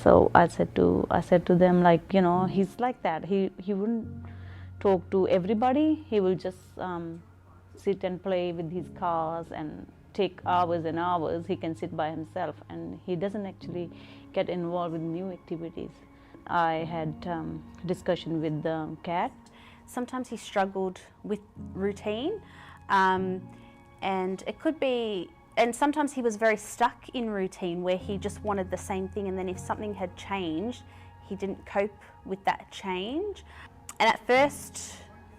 So I said to them, like, he's like that. He wouldn't talk to everybody. He will just sit and play with his cars and take hours and hours. He can sit by himself, and he doesn't actually get involved with new activities. I had discussion with the cat. Sometimes he struggled with routine, and it could be, and sometimes he was very stuck in routine where he just wanted the same thing, and then if something had changed, he didn't cope with that change. And at first,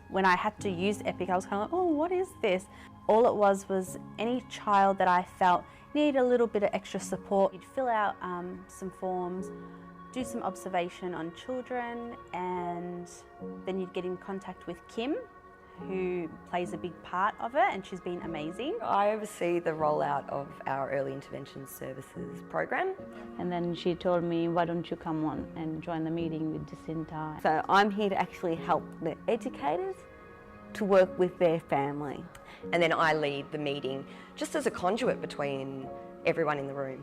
when I had to use Epic, I was kind of like, oh, what is this? All it was any child that I felt needed a little bit of extra support. You'd fill out some forms, do some observation on children, and then you'd get in contact with Kim, who plays a big part of it, and she's been amazing. I oversee the rollout of our early intervention services program. And then she told me, why don't you come on and join the meeting with Jacinta? So I'm here to actually help the educators to work with their family. And then I lead the meeting just as a conduit between everyone in the room,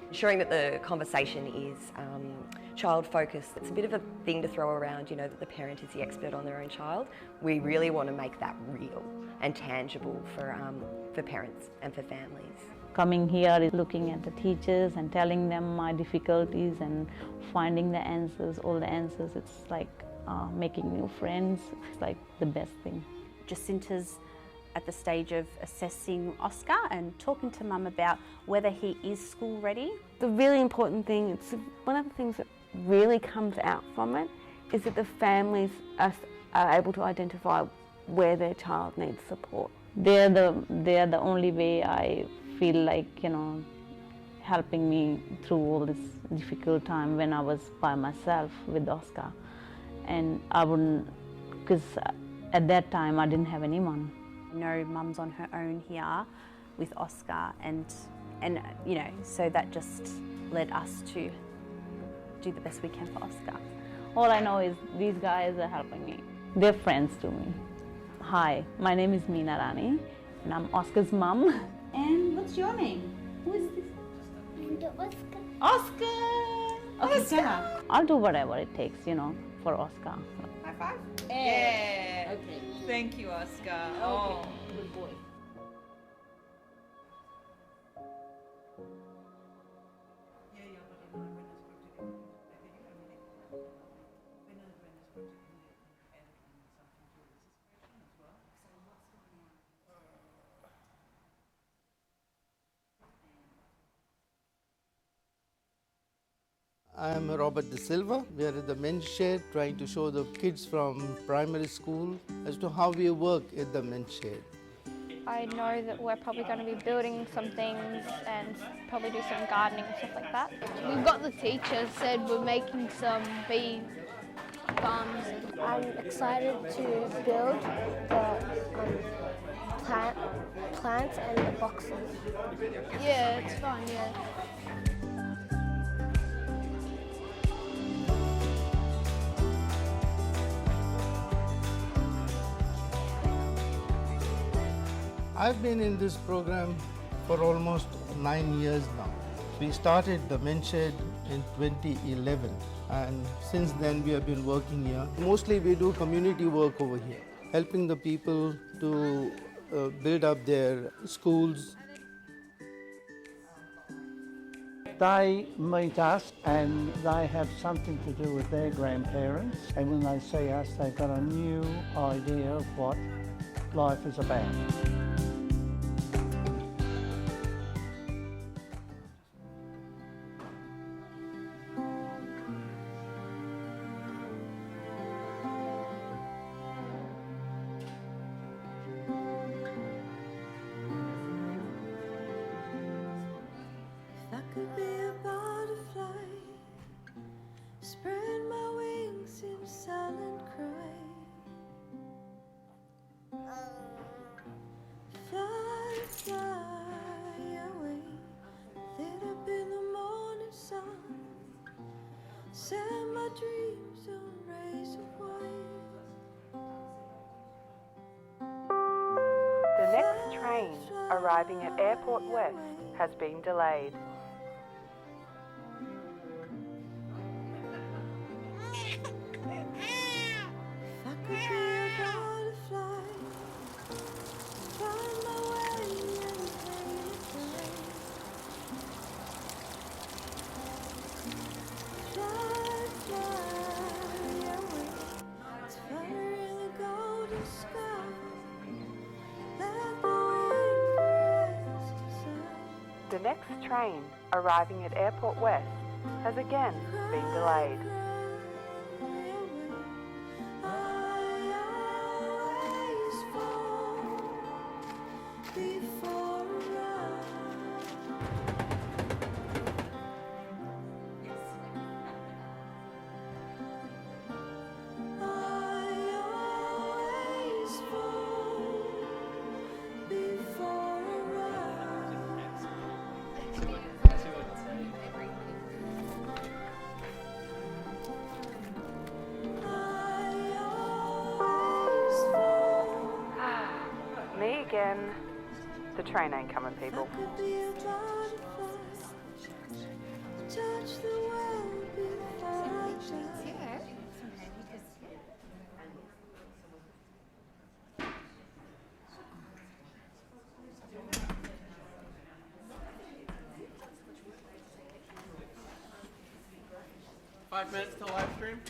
ensuring that the conversation is child-focused. It's a bit of a thing to throw around, that the parent is the expert on their own child. We really want to make that real and tangible for parents and for families. Coming here is looking at the teachers and telling them my difficulties and finding the answers, all the answers. It's like making new friends. It's like the best thing. Jacinta's at the stage of assessing Oscar and talking to Mum about whether he is school ready. The really important thing, it's one of the things that really comes out from it, is that the families are able to identify where their child needs support. They're the only way I feel like, helping me through all this difficult time when I was by myself with Oscar. And I wouldn't, because at that time I didn't have anyone. I know Mum's on her own here with Oscar, and so that just led us to do the best we can for Oscar. All I know is these guys are helping me. They're friends to me. Hi, my name is Meena Rani, and I'm Oscar's mum. And what's your name? Who is this? Oscar. Okay, Oscar. I'll do whatever it takes, for Oscar. High five. Yeah. Okay. Thank you, Oscar. Okay. Oh. Good boy. I am Robert De Silva. We are at the men's shed trying to show the kids from primary school as to how we work at the men's shed. I know that we're probably going to be building some things and probably do some gardening and stuff like that. We've got the teacher said we're making some bee farms. I'm excited to build the plants and the boxes. Yeah, it's fun, yeah. I've been in this program for almost 9 years now. We started the men's shed in 2011, and since then we have been working here. Mostly we do community work over here, helping the people to build up their schools. They meet us and they have something to do with their grandparents, and when they see us they've got a new idea of what life is about. Could be a butterfly, spread my wings in silent cry. Fly, fly away, lit up in the morning sun. Set my dreams on rays of white. The next train arriving at Airport West has been delayed. next train arriving at Airport West has again been delayed. Me again. The train ain't coming, people. Touch the world before I die. Five minutes till live stream.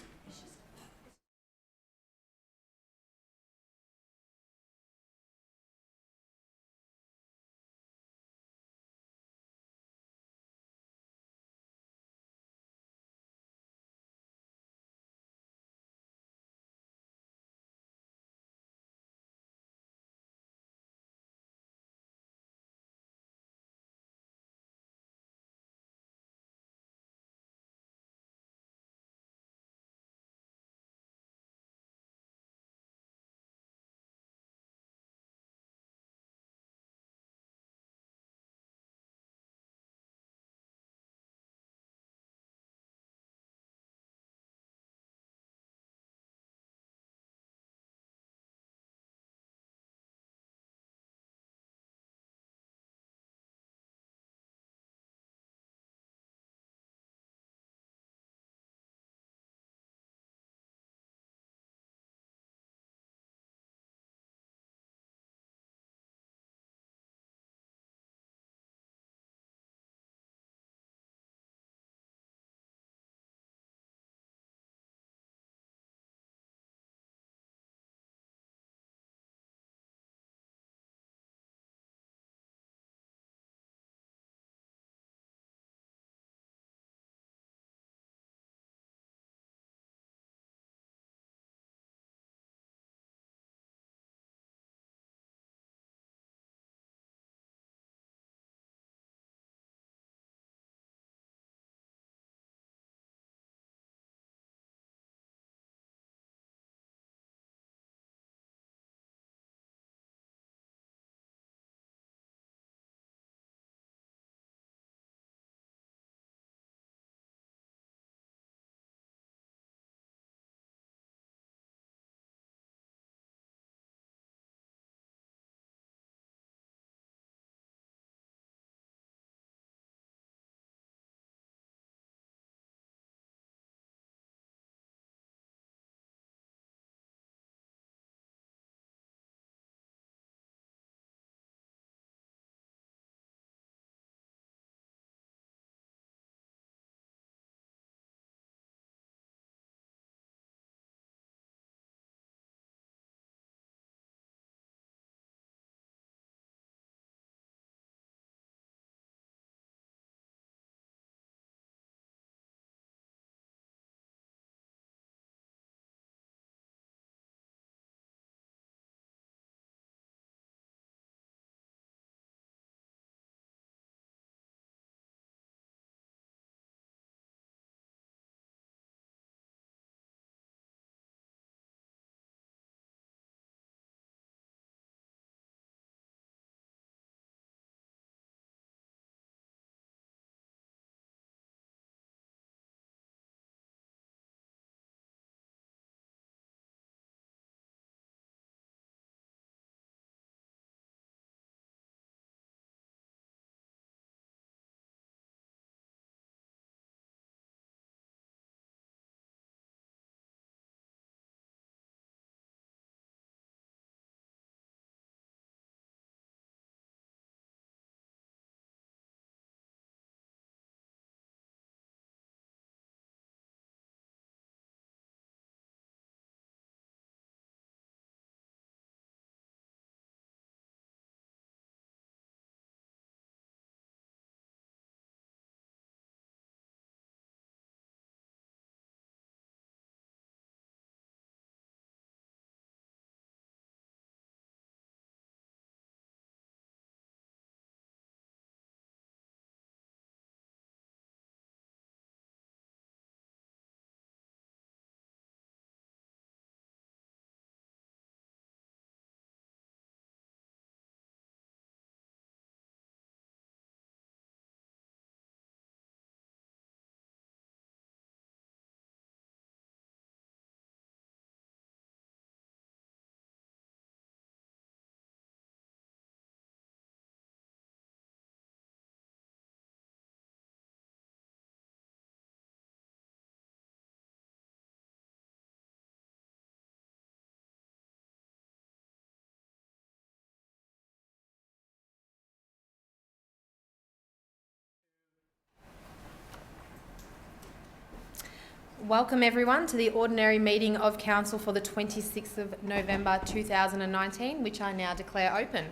Welcome everyone to the ordinary meeting of Council for the 26th of November 2019, which I now declare open.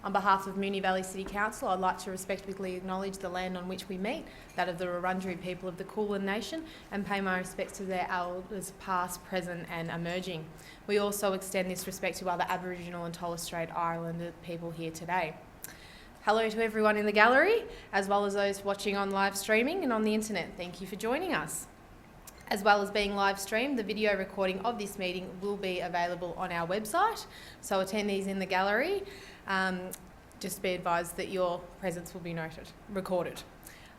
On behalf of Moonee Valley City Council, I'd like to respectfully acknowledge the land on which we meet, that of the Wurundjeri people of the Kulin Nation, and pay my respects to their elders past, present and emerging. We also extend this respect to other Aboriginal and Torres Strait Islander people here today. Hello to everyone in the gallery, as well as those watching on live streaming and on the internet. Thank you for joining us. As well as being live streamed, the video recording of this meeting will be available on our website. So attendees in the gallery, just be advised that your presence will be recorded.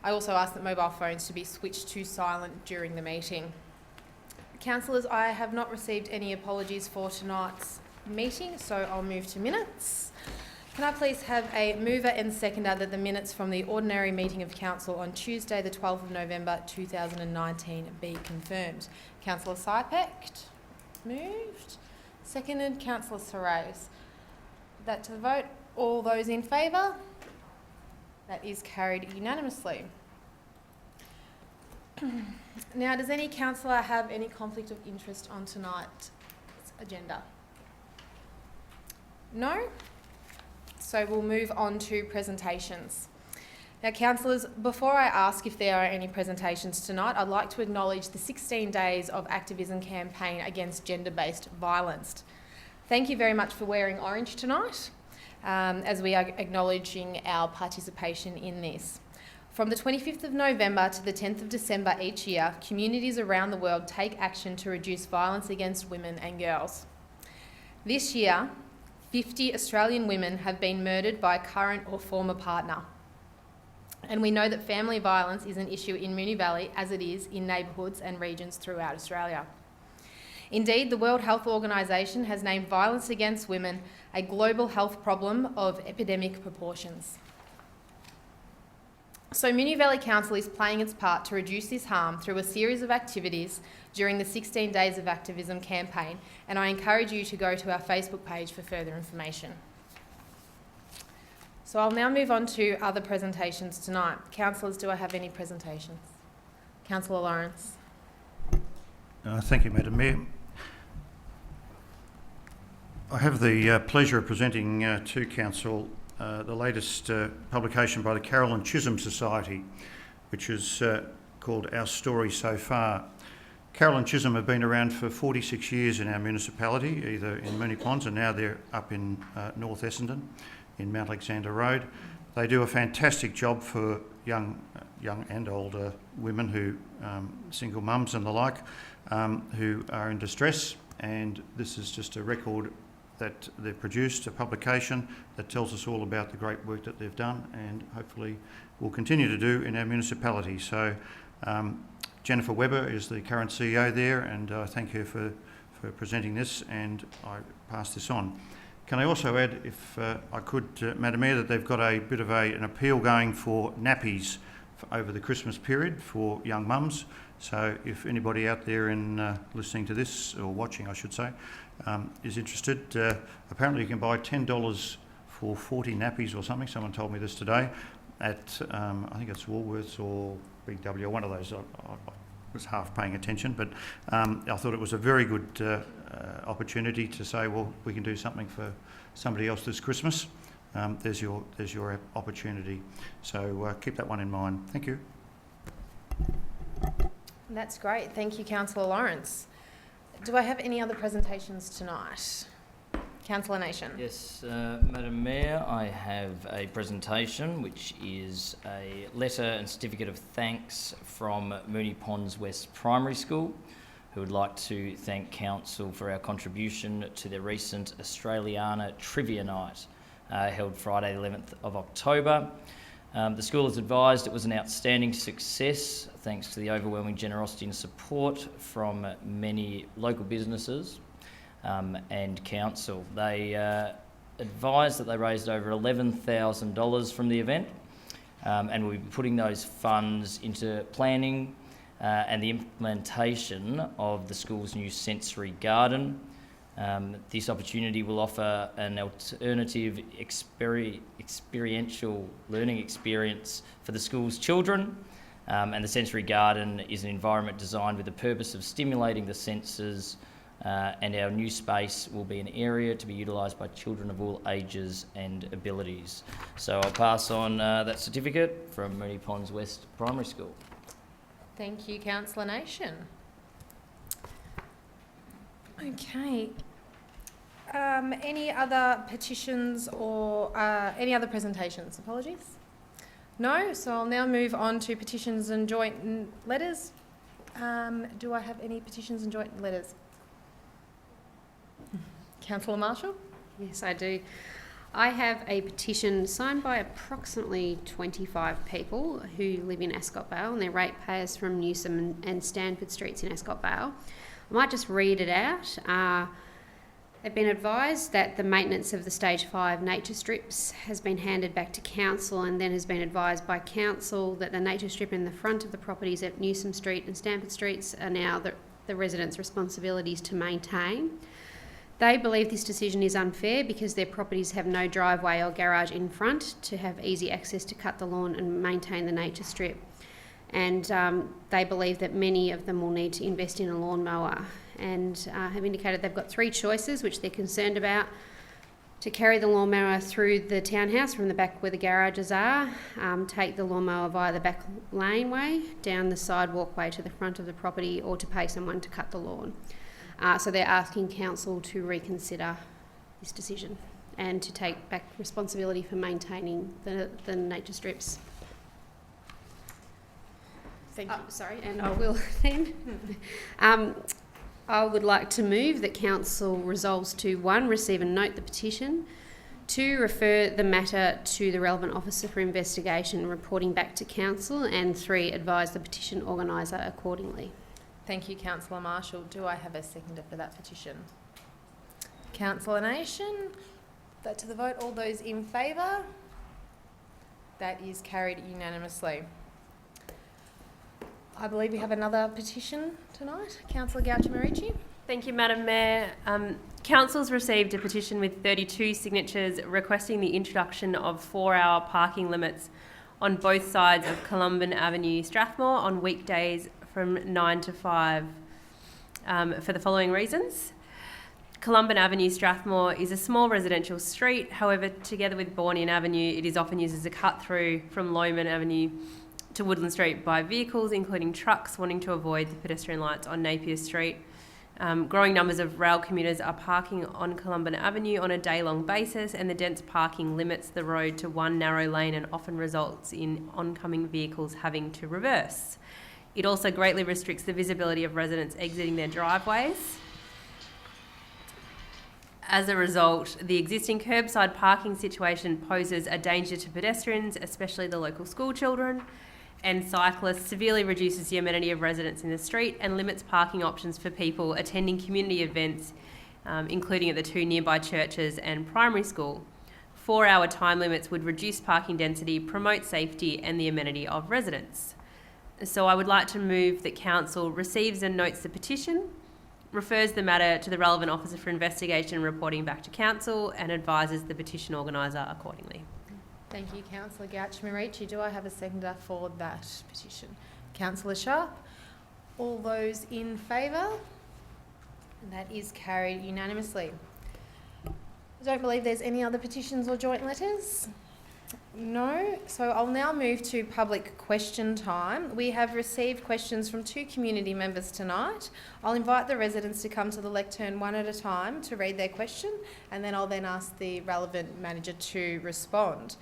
I also ask that mobile phones to be switched to silent during the meeting. Councillors, I have not received any apologies for tonight's meeting, so I'll move to minutes. Can I please have a mover and seconder that the minutes from the ordinary meeting of Council on Tuesday the 12th of November 2019 be confirmed? Councillor Sypecht, moved. Seconded, Councillor Sorais. That to the vote, all those in favour? That is carried unanimously. Now, does any councillor have any conflict of interest on tonight's agenda? No? So we'll move on to presentations. Now, councillors, before I ask if there are any presentations tonight, I'd like to acknowledge the 16 days of activism campaign against gender-based violence. Thank you very much for wearing orange tonight, as we are acknowledging our participation in this. From the 25th of November to the 10th of December each year, communities around the world take action to reduce violence against women and girls. This year, 50 Australian women have been murdered by a current or former partner. And we know that family violence is an issue in Moonee Valley, as it is in neighbourhoods and regions throughout Australia. Indeed, the World Health Organization has named violence against women a global health problem of epidemic proportions. So Moonee Valley Council is playing its part to reduce this harm through a series of activities during the 16 Days of Activism campaign, and I encourage you to go to our Facebook page for further information. So I'll now move on to other presentations tonight. Councillors, do I have any presentations? Councillor Lawrence. Thank you, Madam Mayor. I have the pleasure of presenting to Council the latest publication by the Carolyn Chisholm Society, which is called Our Story So Far. Carolyn Chisholm have been around for 46 years in our municipality, either in Moonee Ponds and now they're up in North Essendon in Mount Alexander Road. They do a fantastic job for young and older women who, single mums and the like, who are in distress, and this is just a record that they've produced, a publication that tells us all about the great work that they've done and hopefully will continue to do in our municipality. So Jennifer Webber is the current CEO there, and I thank her for presenting this, and I pass this on. Can I also add, if I could, Madam Mayor, that they've got a bit of an appeal going for nappies over the Christmas period for young mums. So if anybody out there in listening to this, or watching I should say, is interested, apparently you can buy $10 for 40 nappies or something. Someone told me this today at, I think it's Woolworths or Big W, one of those. I was half paying attention, but I thought it was a very good opportunity to say, well, we can do something for somebody else this Christmas. There's your opportunity. So keep that one in mind. Thank you. That's great. Thank you, Councillor Lawrence. Do I have any other presentations tonight? Councillor Nation. Yes, Madam Mayor, I have a presentation which is a letter and certificate of thanks from Moonee Ponds West Primary School, who would like to thank Council for our contribution to their recent Australiana Trivia Night, held Friday the 11th of October. The school has advised it was an outstanding success thanks to the overwhelming generosity and support from many local businesses and council. They advised that they raised over $11,000 from the event, and we'll be putting those funds into planning and the implementation of the school's new sensory garden. This opportunity will offer an alternative experiential learning experience for the school's children, And the sensory garden is an environment designed with the purpose of stimulating the senses, and our new space will be an area to be utilised by children of all ages and abilities. So I'll pass on that certificate from Moonee Ponds West Primary School. Thank you, Councillor Nation. Okay. Any other petitions or any other presentations? Apologies. No, so I'll now move on to petitions and joint letters. Do I have any petitions and joint letters? Councillor Marshall? Yes, I do. I have a petition signed by approximately 25 people who live in Ascot Vale, and they're ratepayers from Newsom and Stanford Streets in Ascot Vale. I might just read it out. They've been advised that the maintenance of the Stage 5 nature strips has been handed back to Council, and then has been advised by Council that the nature strip in the front of the properties at Newsom Street and Stanford Streets are now the residents' responsibilities to maintain. They believe this decision is unfair because their properties have no driveway or garage in front to have easy access to cut the lawn and maintain the nature strip. And they believe that many of them will need to invest in a lawnmower, and have indicated they've got three choices which they're concerned about: to carry the lawnmower through the townhouse from the back where the garages are, take the lawnmower via the back laneway, down the side walkway to the front of the property, or to pay someone to cut the lawn. So they're asking Council to reconsider this decision and to take back responsibility for maintaining the nature strips. Thank you. Sorry, and I will then. I would like to move that Council resolves to 1, receive and note the petition, 2, refer the matter to the relevant officer for investigation, reporting back to Council, and 3, advise the petition organiser accordingly. Thank you, Councillor Marshall. Do I have a seconder for that petition? Councillor Nation. That to the vote. All those in favour? That is carried unanimously. I believe we have another petition tonight. Councillor Counci. Thank you, Madam Mayor. Council's received a petition with 32 signatures requesting the introduction of 4-hour parking limits on both sides of Columban Avenue, Strathmore, on weekdays from 9 to 5 for the following reasons. Columban Avenue, Strathmore is a small residential street. However, together with Bornean Avenue, it is often used as a cut-through from Lowman Avenue to Woodland Street by vehicles, including trucks wanting to avoid the pedestrian lights on Napier Street. Growing numbers of rail commuters are parking on Columban Avenue on a day-long basis, and the dense parking limits the road to one narrow lane and often results in oncoming vehicles having to reverse. It also greatly restricts the visibility of residents exiting their driveways. As a result, the existing curbside parking situation poses a danger to pedestrians, especially the local school children, and cyclists, severely reduces the amenity of residents in the street, and limits parking options for people attending community events, including at the 2 nearby churches and primary school. 4-hour time limits would reduce parking density, promote safety and the amenity of residents. So I would like to move that Council receives and notes the petition, refers the matter to the relevant officer for investigation and reporting back to Council, and advises the petition organiser accordingly. Thank you, Councillor Counci. Do I have a seconder for that petition? Councillor Sharp. All those in favour? That is carried unanimously. I don't believe there's any other petitions or joint letters. No, so I'll now move to public question time. We have received questions from 2 community members tonight. I'll invite the residents to come to the lectern one at a time to read their question, and then I'll ask the relevant manager to respond.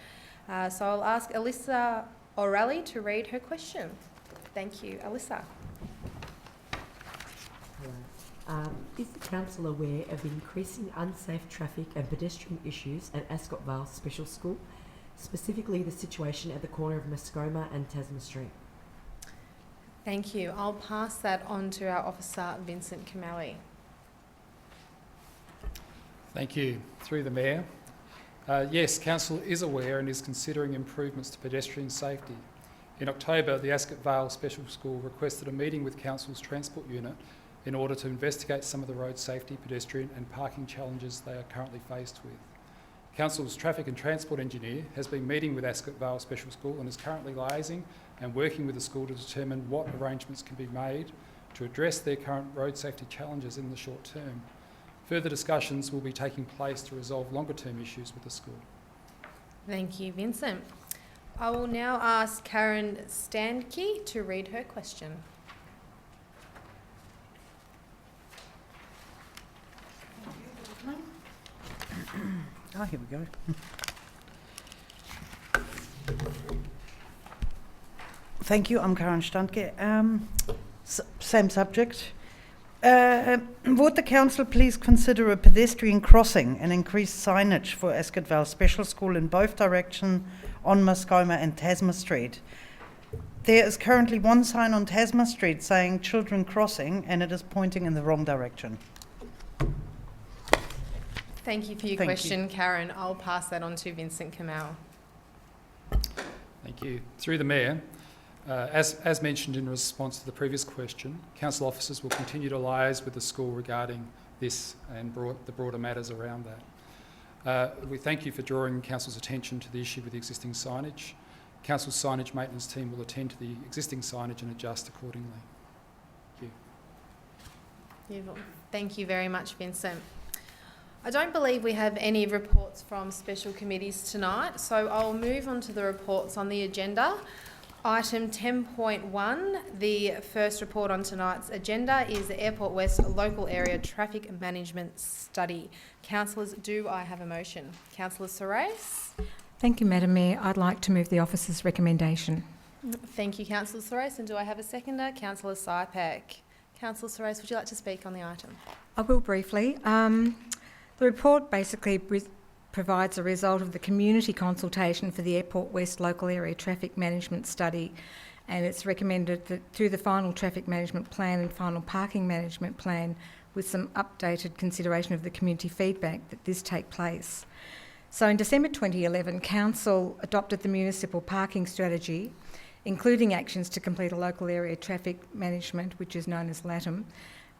So I'll ask Alyssa O'Reilly to read her question. Thank you, Alyssa. Hello. Is the Council aware of the increasing unsafe traffic and pedestrian issues at Ascot Vale Special School, specifically the situation at the corner of Mascoma and Tasman Street? Thank you. I'll pass that on to our officer, Vincent Kamali. Thank you. Through the Mayor. Yes, Council is aware and is considering improvements to pedestrian safety. In October, the Ascot Vale Special School requested a meeting with Council's Transport Unit in order to investigate some of the road safety, pedestrian and parking challenges they are currently faced with. Council's Traffic and Transport Engineer has been meeting with Ascot Vale Special School and is currently liaising and working with the school to determine what arrangements can be made to address their current road safety challenges in the short term. Further discussions will be taking place to resolve longer term issues with the school. Thank you, Vincent. I will now ask Karen Standke to read her question. Oh, here we go. Thank you. I'm Karen Standke. Same subject. Would the council please consider a pedestrian crossing and increase signage for Ascot Vale Special School in both directions on Muskoma and Tasma Street? There is currently one sign on Tasma Street saying children crossing, and it is pointing in the wrong direction. Thank you for your question, Karen. I'll pass that on to Vincent Kamau. Thank you. Through the Mayor, as mentioned in response to the previous question, council officers will continue to liaise with the school regarding this and the broader matters around that. We thank you for drawing council's attention to the issue with the existing signage. Council's signage maintenance team will attend to the existing signage and adjust accordingly. Thank you. Thank you very much, Vincent. I don't believe we have any reports from special committees tonight, so I'll move on to the reports on the agenda. Item 10.1, the first report on tonight's agenda is the Airport West Local Area Traffic Management Study. Councillors, do I have a motion? Councillor Sorais? Thank you, Madam Mayor. I'd like to move the officer's recommendation. Thank you, Councillor Sorais. And do I have a seconder? Councillor Sypek. Councillor Sorais, would you like to speak on the item? I will briefly. The report basically provides a result of the community consultation for the Airport West Local Area Traffic Management Study, and it's recommended that through the final traffic management plan and final parking management plan, with some updated consideration of the community feedback, that this take place. So in December 2011, Council adopted the municipal parking strategy, including actions to complete a local area traffic management, which is known as LATM,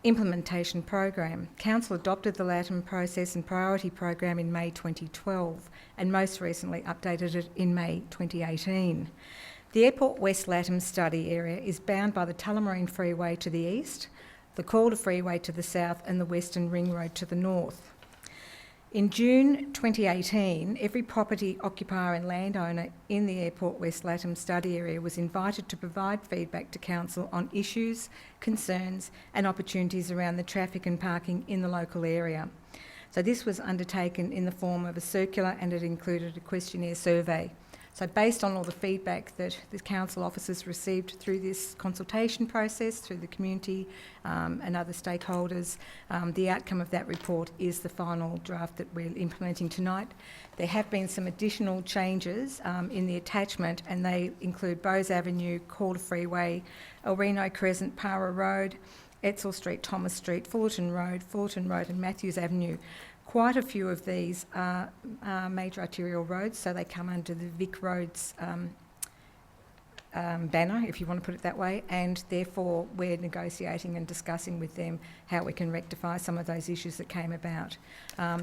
implementation program. Council adopted the LATM process and priority program in May 2012 and most recently updated it in May 2018. The Airport West LATM study area is bound by the Tullamarine Freeway to the east, the Calder Freeway to the south and the Western Ring Road to the north. In June 2018, every property occupier and landowner in the Airport West LATM study area was invited to provide feedback to Council on issues, concerns and opportunities around the traffic and parking in the local area. So this was undertaken in the form of a circular and it included a questionnaire survey. So based on all the feedback that the council officers received through this consultation process, through the community and other stakeholders, the outcome of that report is the final draft that we're implementing tonight. There have been some additional changes in the attachment and they include Bose Avenue, Calder Freeway, El Reno Crescent, Para Road, Etzel Street, Thomas Street, Fullerton Road and Matthews Avenue. Quite a few of these are major arterial roads, so they come under the Vic Roads banner, if you want to put it that way, and therefore we're negotiating and discussing with them how we can rectify some of those issues that came about.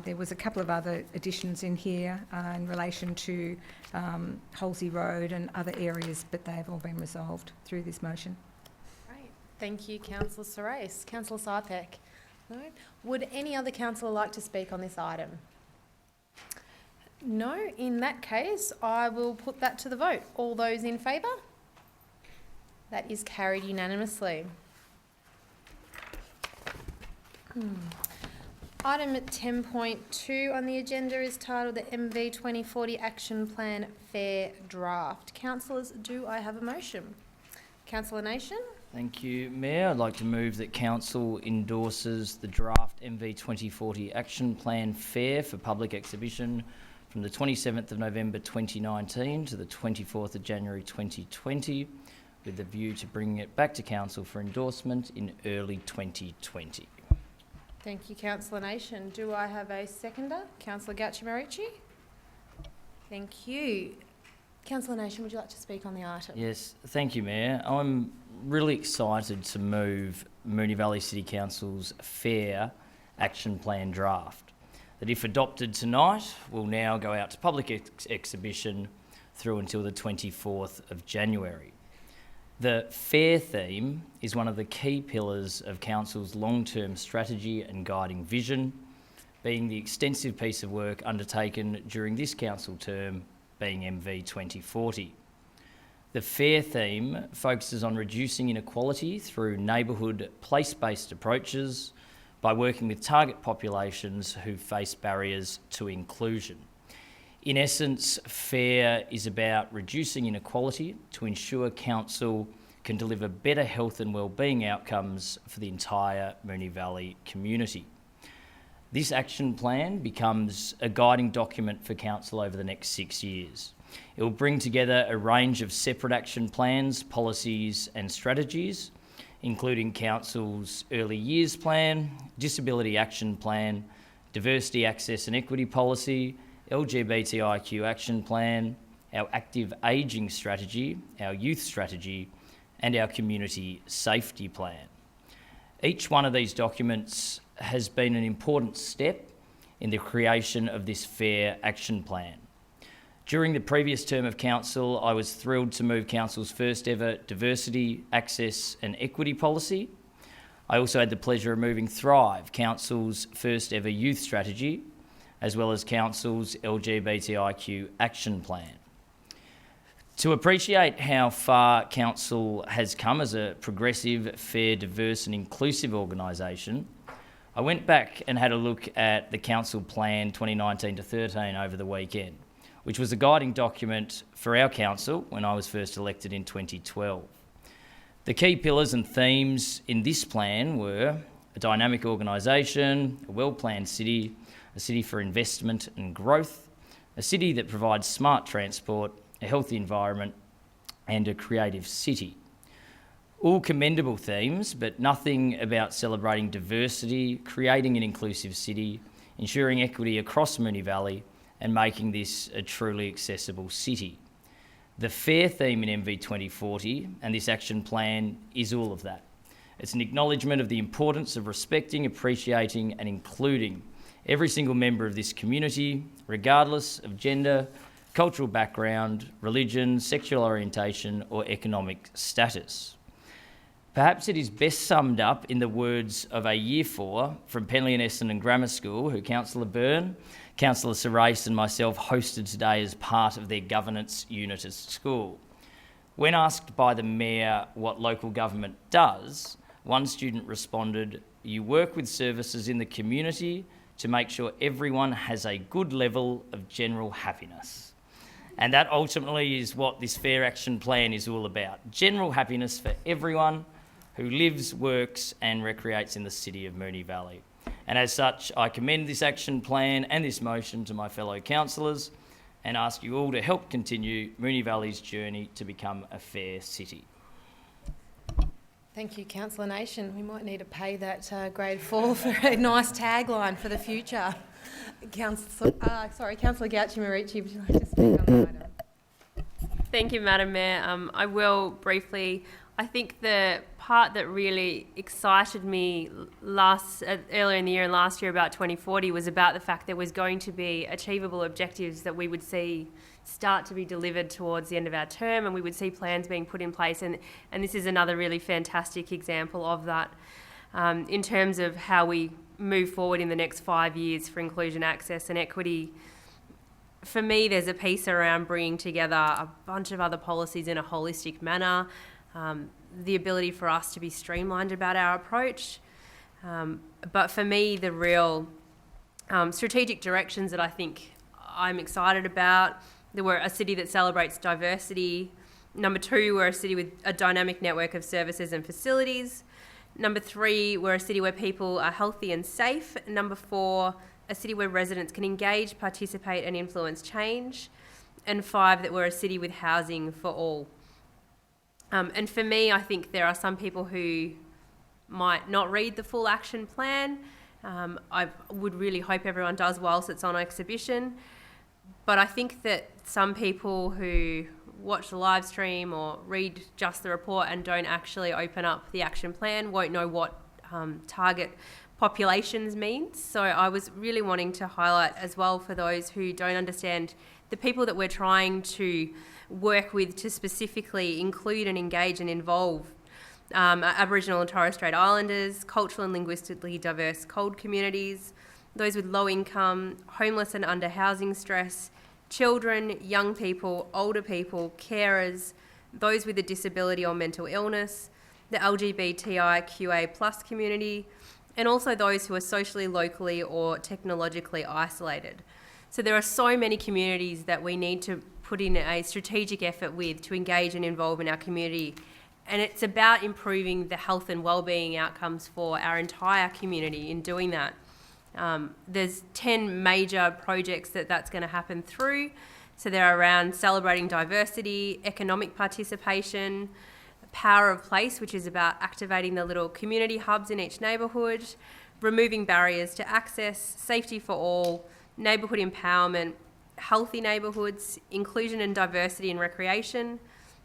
There was a couple of other additions in here in relation to Halsey Road and other areas, but they have all been resolved through this motion. Great. Thank you, Councillor Sorais. Councillor Sypek? No? Would any other councillor like to speak on this item? No? In that case, I will put that to the vote. All those in favour? That is carried unanimously. Item 10.2 on the agenda is titled the MV 2040 Action Plan Fair Draft. Councillors, do I have a motion? Councillor Nation? Thank you, Mayor. I'd like to move that Council endorses the draft MV 2040 Action Plan Fair for public exhibition from the 27th of November 2019 to the 24th of January 2020, with a view to bringing it back to Council for endorsement in early 2020. Thank you, Councillor Nation. Do I have a seconder? Councillor Gacci-Marici? Thank you. Councillor Nation, would you like to speak on the item? Yes, thank you, Mayor. I'm really excited to move Moonee Valley City Council's Fair Action Plan draft, that if adopted tonight will now go out to public exhibition through until the 24th of January. The FAIR theme is one of the key pillars of Council's long-term strategy and guiding vision, being the extensive piece of work undertaken during this Council term, being MV 2040. The FAIR theme focuses on reducing inequality through neighbourhood place-based approaches by working with target populations who face barriers to inclusion. In essence, FAIR is about reducing inequality to ensure Council can deliver better health and wellbeing outcomes for the entire Moonee Valley community. This action plan becomes a guiding document for Council over the next 6 years. It will bring together a range of separate action plans, policies and strategies, including Council's Early Years Plan, Disability Action Plan, Diversity, Access and Equity Policy, LGBTIQ Action Plan, our Active Ageing Strategy, our Youth Strategy, and our Community Safety Plan. Each one of these documents has been an important step in the creation of this FAIR action plan. During the previous term of Council, I was thrilled to move Council's first ever Diversity, Access and Equity Policy. I also had the pleasure of moving Thrive, Council's first ever Youth Strategy, as well as Council's LGBTIQ Action Plan. To appreciate how far Council has come as a progressive, fair, diverse and inclusive organisation, I went back and had a look at the Council Plan 2019 to 13 over the weekend, which was a guiding document for our Council when I was first elected in 2012. The key pillars and themes in this plan were a dynamic organisation, a well-planned city, a city for investment and growth, a city that provides smart transport, a healthy environment, and a creative city. All commendable themes, but nothing about celebrating diversity, creating an inclusive city, ensuring equity across Moonee Valley, and making this a truly accessible city. The FAIR theme in MV 2040 and this action plan is all of that. It's an acknowledgement of the importance of respecting, appreciating, and including every single member of this community, regardless of gender, cultural background, religion, sexual orientation, or economic status. Perhaps it is best summed up in the words of a Year 4 from Penley and Essendon Grammar School, who Councillor Byrne, Councillor Serace and myself hosted today as part of their governance unit at school. When asked by the Mayor what local government does, one student responded, "You work with services in the community to make sure everyone has a good level of general happiness." And that ultimately is what this FAIR action plan is all about. General happiness for everyone who lives, works and recreates in the city of Moonee Valley. And as such, I commend this action plan and this motion to my fellow councillors and ask you all to help continue Moonee Valley's journey to become a fair city. Thank you, Councillor Nation. We might need to pay that grade 4 for a nice tagline for the future. Councillor Counci Marici, would you like to speak on the item? Thank you, Madam Mayor. I will briefly. I think the part that really excited me earlier in the year and last year about 2040 was about the fact there was going to be achievable objectives that we would see start to be delivered towards the end of our term, and we would see plans being put in place, and this is another really fantastic example of that in terms of how we move forward in the next 5 years for inclusion, access and equity. For me, there's a piece around bringing together a bunch of other policies in a holistic manner, the ability for us to be streamlined about our approach. But for me, the real strategic directions that I think I'm excited about, there were a city that celebrates diversity. Number 2, we're a city with a dynamic network of services and facilities. Number 3, we're a city where people are healthy and safe. Number 4, a city where residents can engage, participate and influence change. And 5, that we're a city with housing for all. And for me, I think there are some people who might not read the full action plan. I would really hope everyone does whilst it's on exhibition. But I think that some people who watch the live stream or read just the report and don't actually open up the action plan won't know what target populations means. So I was really wanting to highlight as well for those who don't understand the people that we're trying to work with to specifically include and engage and involve Aboriginal and Torres Strait Islanders, cultural and linguistically diverse cold communities, those with low income, homeless and under housing stress, children, young people, older people, carers, those with a disability or mental illness, the LGBTIQA+ community, and also those who are socially, locally or technologically isolated. So there are so many communities that we need to put in a strategic effort with to engage and involve in our community. And it's about improving the health and wellbeing outcomes for our entire community in doing that. There's 10 major projects that's going to happen through. So they're around celebrating diversity, economic participation, power of place, which is about activating the little community hubs in each neighbourhood, removing barriers to access, safety for all, neighbourhood empowerment, healthy neighbourhoods, inclusion and diversity in recreation,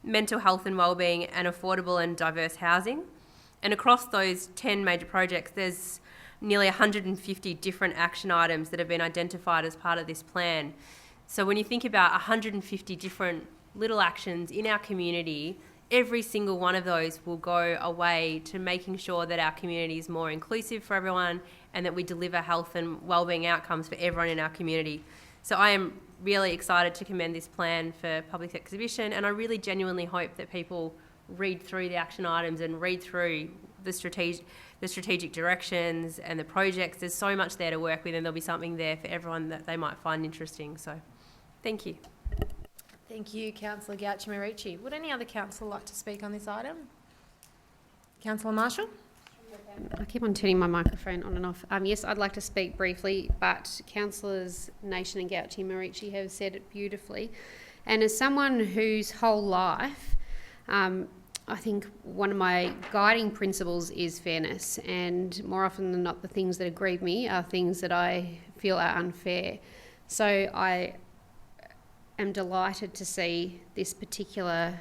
mental health and wellbeing, and affordable and diverse housing. And across those 10 major projects, there's nearly 150 different action items that have been identified as part of this plan. So when you think about 150 different little actions in our community, every single one of those will go away to making sure that our community is more inclusive for everyone and that we deliver health and wellbeing outcomes for everyone in our community. So I am really excited to commend this plan for public exhibition, and I really genuinely hope that people read through the action items and read through the strategic directions and the projects. There's so much there to work with, and there'll be something there for everyone that they might find interesting. So thank you. Thank you, Councillor Counci. Would any other councillor like to speak on this item? Councillor Marshall? I keep on turning my microphone on and off. Yes, I'd like to speak briefly, but Councillors Nation and Counci have said it beautifully. And as someone whose whole life, I think one of my guiding principles is fairness, and more often than not, the things that aggrieve me are things that I feel are unfair. So I am delighted to see this particular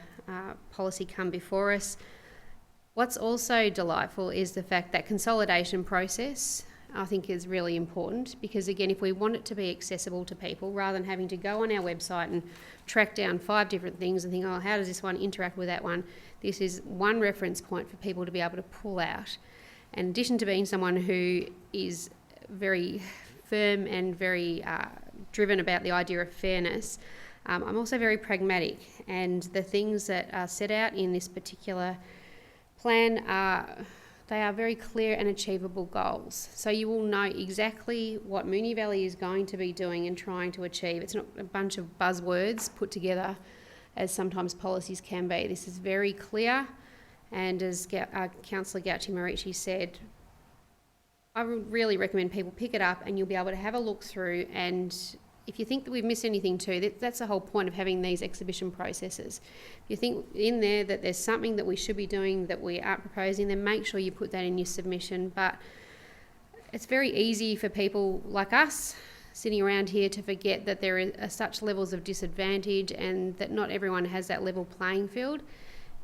policy come before us. What's also delightful is the fact that consolidation process, I think, is really important, because again, if we want it to be accessible to people, rather than having to go on our website and track down 5 different things and think, oh, how does this one interact with that one? This is one reference point for people to be able to pull out. In addition to being someone who is very firm and very driven about the idea of fairness, I'm also very pragmatic, and the things that are set out in this particular plan they are very clear and achievable goals. So you will know exactly what Moonee Valley is going to be doing and trying to achieve. It's not a bunch of buzzwords put together as sometimes policies can be. This is very clear, and as Councillor Counci said, I would really recommend people pick it up and you'll be able to have a look through, and if you think that we've missed anything too, that's the whole point of having these exhibition processes. If you think in there that there's something that we should be doing that we aren't proposing, then make sure you put that in your submission. But it's very easy for people like us sitting around here to forget that there are such levels of disadvantage and that not everyone has that level playing field.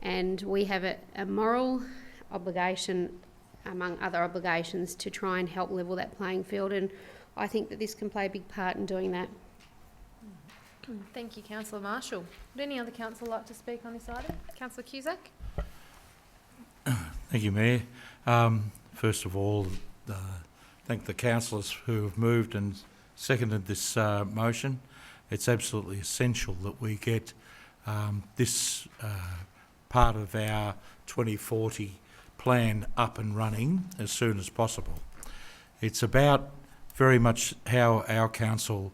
And we have a moral obligation, among other obligations, to try and help level that playing field. And I think that this can play a big part in doing that. Thank you, Councillor Marshall. Would any other councillor like to speak on this item? Councillor Cusack? Thank you, Mayor. First of all, thank the councillors who have moved and seconded this motion. It's absolutely essential that we get this part of our 2040 plan up and running as soon as possible. It's about very much how our council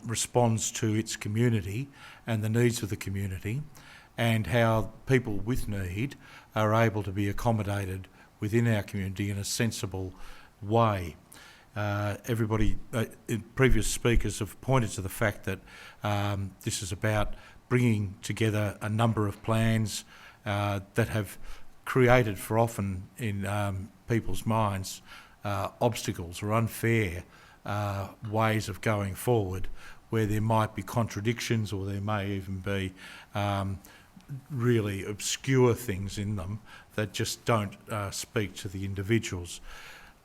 responds to its community and the needs of the community, and how people with need are able to be accommodated within our community in a sensible way. Everybody, previous speakers have pointed to the fact that this is about bringing together a number of plans that have created, for often in people's minds, obstacles or unfair ways of going forward, where there might be contradictions or there may even be really obscure things in them that just don't speak to the individuals.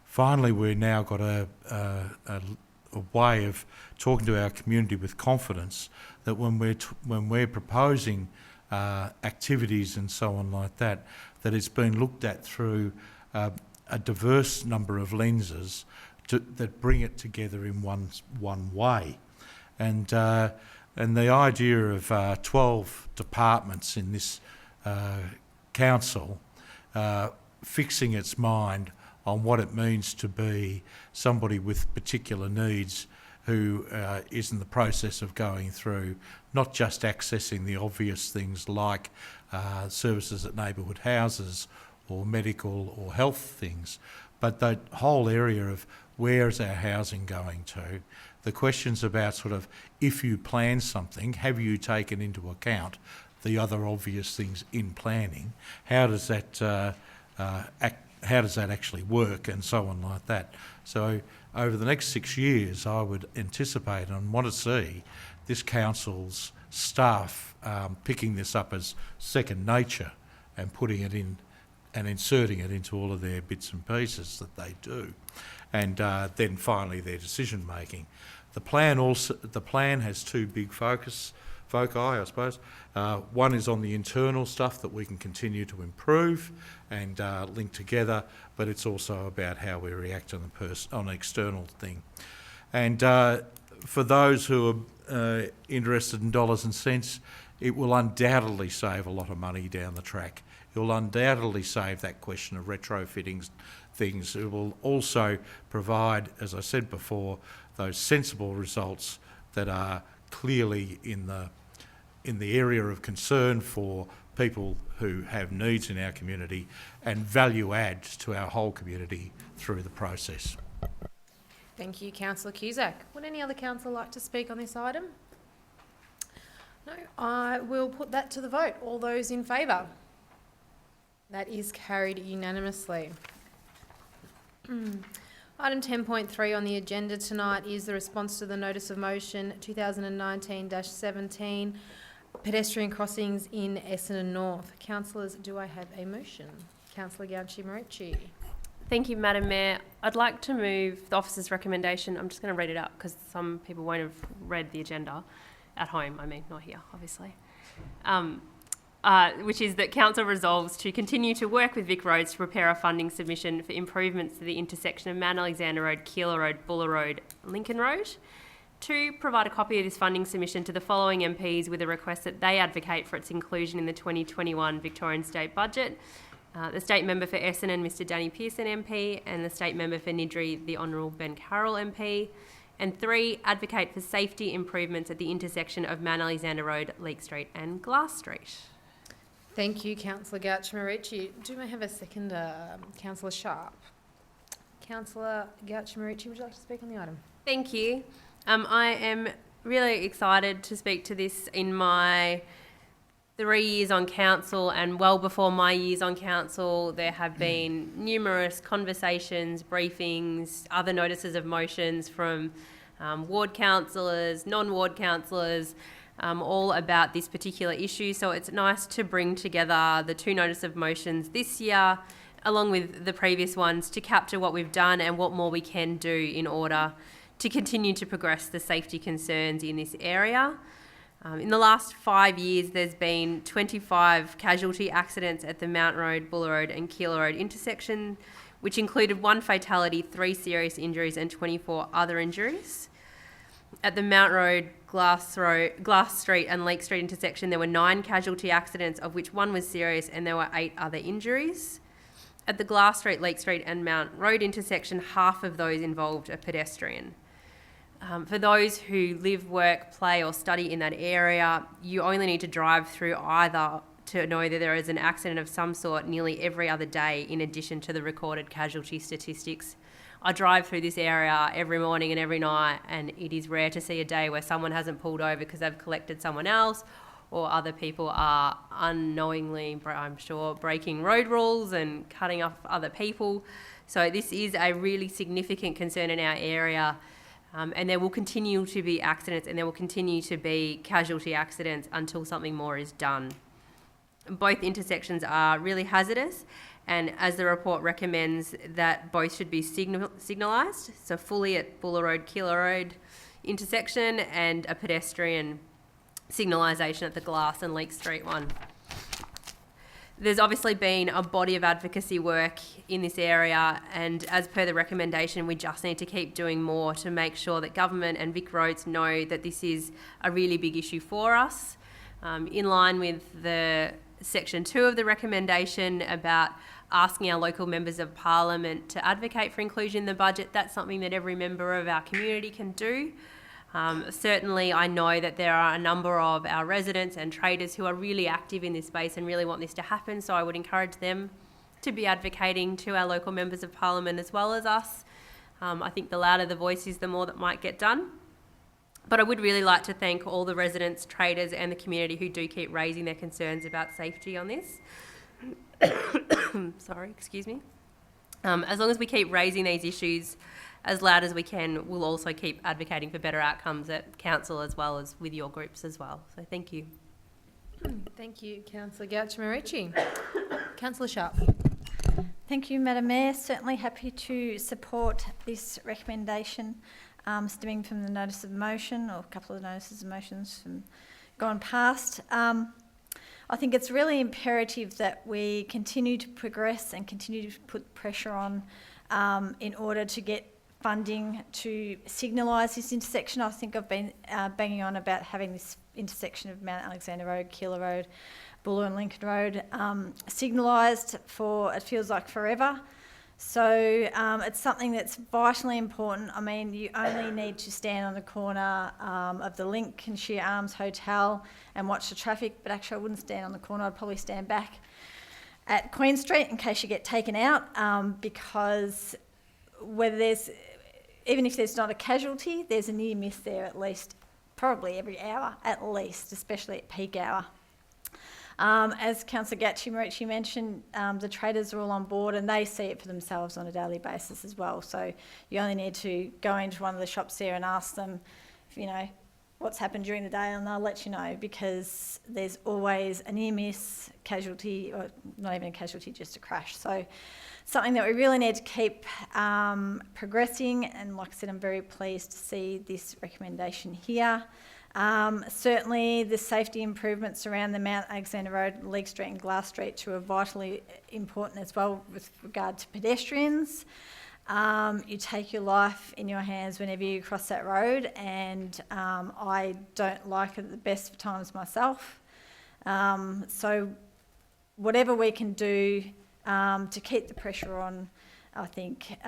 finally we've now got a way of talking to our community with confidence that when we're proposing activities and so on like that, that it's been looked at through a diverse number of lenses that bring it together in one way. And the idea of 12 departments in this council fixing its mind on what it means to be somebody with particular needs who is in the process of going through not just accessing the obvious things like services at neighbourhood houses or medical or health things, but the whole area of where is our housing going to, the questions about sort of if you plan something, have you taken into account the other obvious things in planning, how does that actually work, and so on like that. So over the next 6 years, I would anticipate and want to see this council's staff picking this up as second nature and putting it in and inserting it into all of their bits and pieces that they do, and then finally their decision making. The plan has two big foci, I suppose. One is on the internal stuff that we can continue to improve and link together, but it's also about how we react on the external thing. And for those who are interested in dollars and cents, it will undoubtedly save a lot of money down the track. It will undoubtedly save that question of retrofitting things. It will also provide, as I said before, those sensible results that are clearly in the area of concern for people who have needs in our community and value add to our whole community through the process. Thank you, Councillor Cusack. Would any other councillor like to speak on this item? No, I will put that to the vote. All those in favour? That is carried unanimously. Item 10.3 on the agenda tonight is the response to the Notice of Motion 2019-17, pedestrian crossings in Essendon North. Councillors, do I have a motion? Councillor Counci. Thank you, Madam Mayor. I'd like to move the officer's recommendation. I'm just going to read it out because some people won't have read the agenda at home. I mean, not here, obviously. Which is that Council resolves to continue to work with Vic Roads to prepare a funding submission for improvements to the intersection of Mount Alexander Road, Keilor Road, Buller Road, Lincoln Road. 2, provide a copy of this funding submission to the following MPs with a request that they advocate for its inclusion in the 2021 Victorian State Budget. The State Member for Essendon, Mr Danny Pearson MP, and the State Member for Niddrie, the Honourable Ben Carroll MP. And 3, advocate for safety improvements at the intersection of Mount Alexander Road, Leake Street and Glass Street. Thank you, Councillor Gauchimarici. Do I have a second, Councillor Sharp? Councillor Gauchimarici, would you like to speak on the item? Thank you. I am really excited to speak to this in my 3 years on council, and well before my years on council there have been numerous conversations, briefings, other notices of motions from ward councillors, non-ward councillors, all about this particular issue. So it's nice to bring together the 2 notice of motions this year along with the previous ones to capture what we've done and what more we can do in order to continue to progress the safety concerns in this area. In the last 5 years, there's been 25 casualty accidents at the Mount Road, Buller Road and Keilor Road intersection, which included 1 fatality, 3 serious injuries and 24 other injuries. At the Mount Road, Glass Street and Leake Street intersection, there were 9 casualty accidents, of which 1 was serious, and there were 8 other injuries. At the Glass Street, Leake Street and Mount Road intersection, half of those involved a pedestrian. For those who live, work, play or study in that area, you only need to drive through either to know that there is an accident of some sort nearly every other day in addition to the recorded casualty statistics. I drive through this area every morning and every night, and it is rare to see a day where someone hasn't pulled over because they've collected someone else, or other people are unknowingly, I'm sure, breaking road rules and cutting off other people. So this is a really significant concern in our area. And there will continue to be accidents and there will continue to be casualty accidents until something more is done. Both intersections are really hazardous, And as the report recommends, that both should be signalised, so fully at Buller Road, Keeler Road intersection, and a pedestrian signalisation at the Glass and Leake Street one. There's obviously been a body of advocacy work in this area, and as per the recommendation, we just need to keep doing more to make sure that government and Vic Roads know that this is a really big issue for us. In line with the section 2 of the recommendation about asking our local members of parliament to advocate for inclusion in the budget, that's something that every member of our community can do. Certainly, I know that there are a number of our residents and traders who are really active in this space and really want this to happen, so I would encourage them to be advocating to our local members of parliament as well as us. I think the louder the voice is, the more that might get done. But I would really like to thank all the residents, traders and the community who do keep raising their concerns about safety on this. Sorry, excuse me. As long as we keep raising these issues as loud as we can, we'll also keep advocating for better outcomes at council as well as with your groups as well. So thank you. Thank you, Councillor Counci. Councillor Sharp. Thank you, Madam Mayor. Certainly happy to support this recommendation stemming from the notice of motion, or a couple of notices of motions from gone past. I think it's really imperative that we continue to progress and continue to put pressure on in order to get funding to signalise this intersection. I think I've been banging on about having this intersection of Mount Alexander Road, Keeler Road, Buller and Lincoln Road signalised for, it feels like, forever. So it's something that's vitally important. I mean, you only need to stand on the corner of the Lincolnshire Arms Hotel and watch the traffic, but actually I wouldn't stand on the corner, I'd probably stand back at Queen Street in case you get taken out, because even if there's not a casualty, there's a near miss there at least, probably every hour at least, especially at peak hour. As Councillor Counci mentioned, the traders are all on board and they see it for themselves on a daily basis as well. So you only need to go into one of the shops there and ask them, what's happened during the day, and they'll let you know, because there's always a near miss, casualty, or not even a casualty, just a crash. So something that we really need to keep progressing, and like I said, I'm very pleased to see this recommendation here. Certainly the safety improvements around the Mount Alexander Road, Leake Street and Glass Street too are vitally important as well with regard to pedestrians. You take your life in your hands whenever you cross that road, and I don't like it at the best of times myself. So whatever we can do to keep the pressure on, I think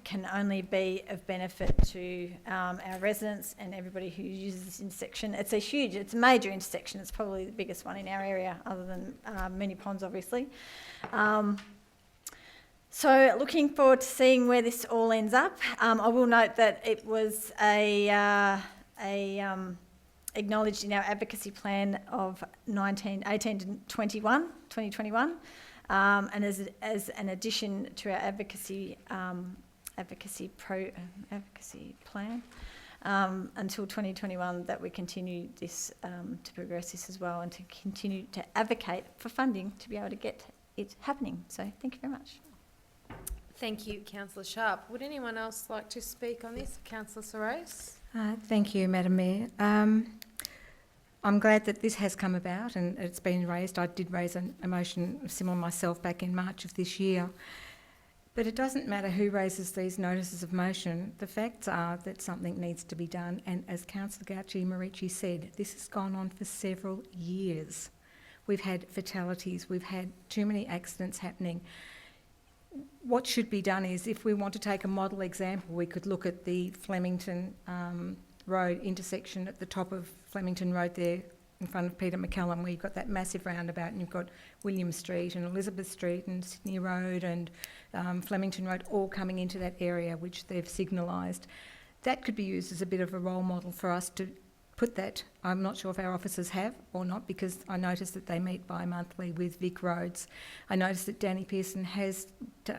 can only be of benefit to our residents and everybody who uses this intersection. It's a major intersection. It's probably the biggest one in our area, other than Moonee Ponds, obviously. So looking forward to seeing where this all ends up. I will note that it was acknowledged in our advocacy plan of 2018 to 2021. And as an addition to our advocacy plan until 2021, that we continue this to progress this as well, and to continue to advocate for funding to be able to get it happening. So thank you very much. Thank you, Councillor Sharp. Would anyone else like to speak on this? Councillor Soros. Thank you, Madam Mayor. I'm glad that this has come about and it's been raised. I did raise a motion similar myself back in March of this year. But it doesn't matter who raises these notices of motion. The facts are that something needs to be done. And as Councillor Counci said, this has gone on for several years. We've had fatalities. We've had too many accidents happening. What should be done is, if we want to take a model example, we could look at the Flemington Road intersection at the top of Flemington Road there in front of Peter McCallum, where you've got that massive roundabout, and you've got William Street and Elizabeth Street and Sydney Road and Flemington Road all coming into that area, which they've signalised. That could be used as a bit of a role model for us to put that. I'm not sure if our officers have or not, because I noticed that they meet bi-monthly with Vic Roads. I noticed that Danny Pearson has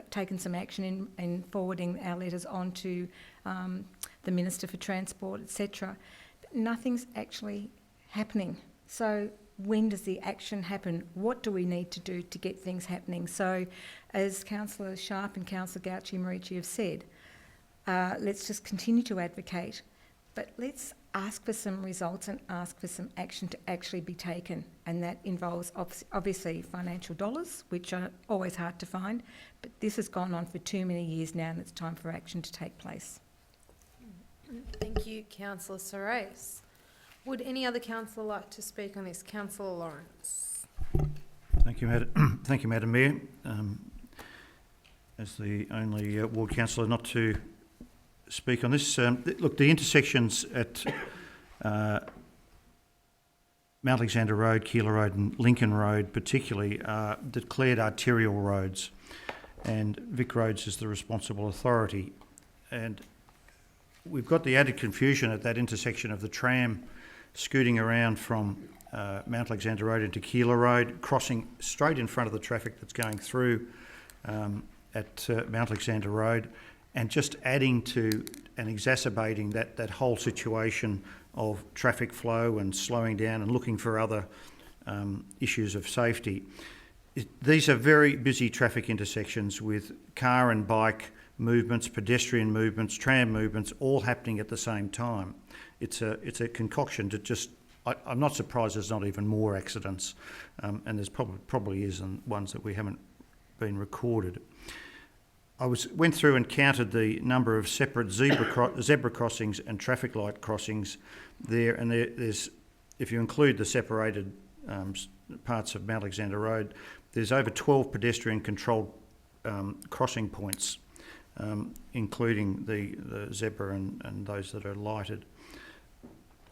taken some action in forwarding our letters on to the Minister for Transport, etc. But nothing's actually happening. So when does the action happen? What do we need to do to get things happening? So, as Councillor Sharp and Councillor Counci have said, let's just continue to advocate, but let's ask for some results and ask for some action to actually be taken. And that involves obviously financial dollars, which are always hard to find, but this has gone on for too many years now and it's time for action to take place. Thank you, Councillor Sorais. Would any other councillor like to speak on this? Councillor Lawrence. Thank you, Madam Mayor. As the only ward councillor not to speak on this, look, the intersections at Mount Alexander Road, Keilor Road and Lincoln Road particularly are declared arterial roads, and Vic Roads is the responsible authority. And we've got the added confusion at that intersection of the tram scooting around from Mount Alexander Road into Keilor Road, crossing straight in front of the traffic that's going through at Mount Alexander Road, and just adding to and exacerbating that whole situation of traffic flow and slowing down and looking for other issues of safety. These are very busy traffic intersections with car and bike movements, pedestrian movements, tram movements, all happening at the same time. It's a concoction to just. I'm not surprised there's not even more accidents, and there's probably is ones that we haven't been recorded. I went through and counted the number of separate zebra crossings and traffic light crossings there, and there's, if you include the separated parts of Mount Alexander Road, there's over 12 pedestrian controlled crossing points, including the zebra and those that are lighted.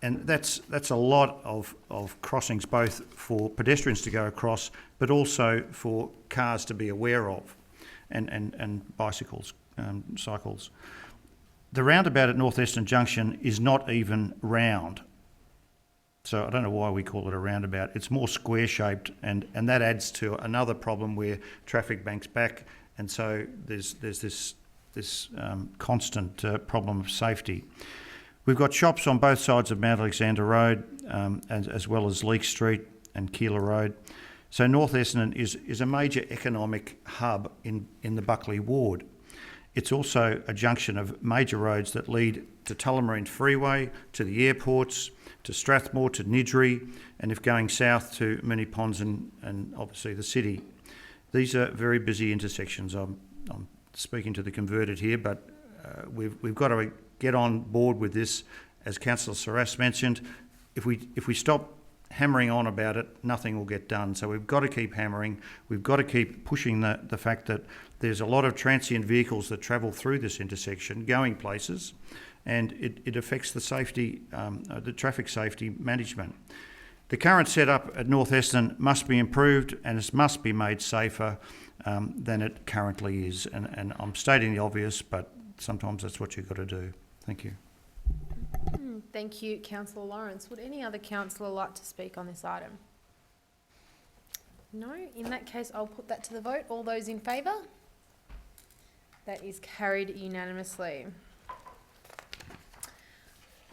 And that's a lot of crossings, both for pedestrians to go across, but also for cars to be aware of, and bicycles, cycles. The roundabout at North Eastern Junction is not even round. So I don't know why we call it a roundabout. It's more square-shaped, and that adds to another problem where traffic banks back, and so there's this constant problem of safety. We've got shops on both sides of Mount Alexander Road, as well as Leake Street and Keilor Road. So North Essendon is a major economic hub in the Buckley ward. It's also a junction of major roads that lead to Tullamarine Freeway, to the airports, to Strathmore, to Nidri, and if going south to Moonee Ponds and obviously the city. These are very busy intersections. I'm speaking to the converted here, but we've got to get on board with this. As Councillor Sorais mentioned, if we stop hammering on about it, nothing will get done. So we've got to keep hammering. We've got to keep pushing the fact that there's a lot of transient vehicles that travel through this intersection, going places, and it affects the safety, the traffic safety management. The current setup at North Essendon must be improved, and it must be made safer than it currently is. And I'm stating the obvious, but sometimes that's what you've got to do. Thank you. Thank you, Councillor Lawrence. Would any other councillor like to speak on this item? No? In that case, I'll put that to the vote. All those in favour? That is carried unanimously.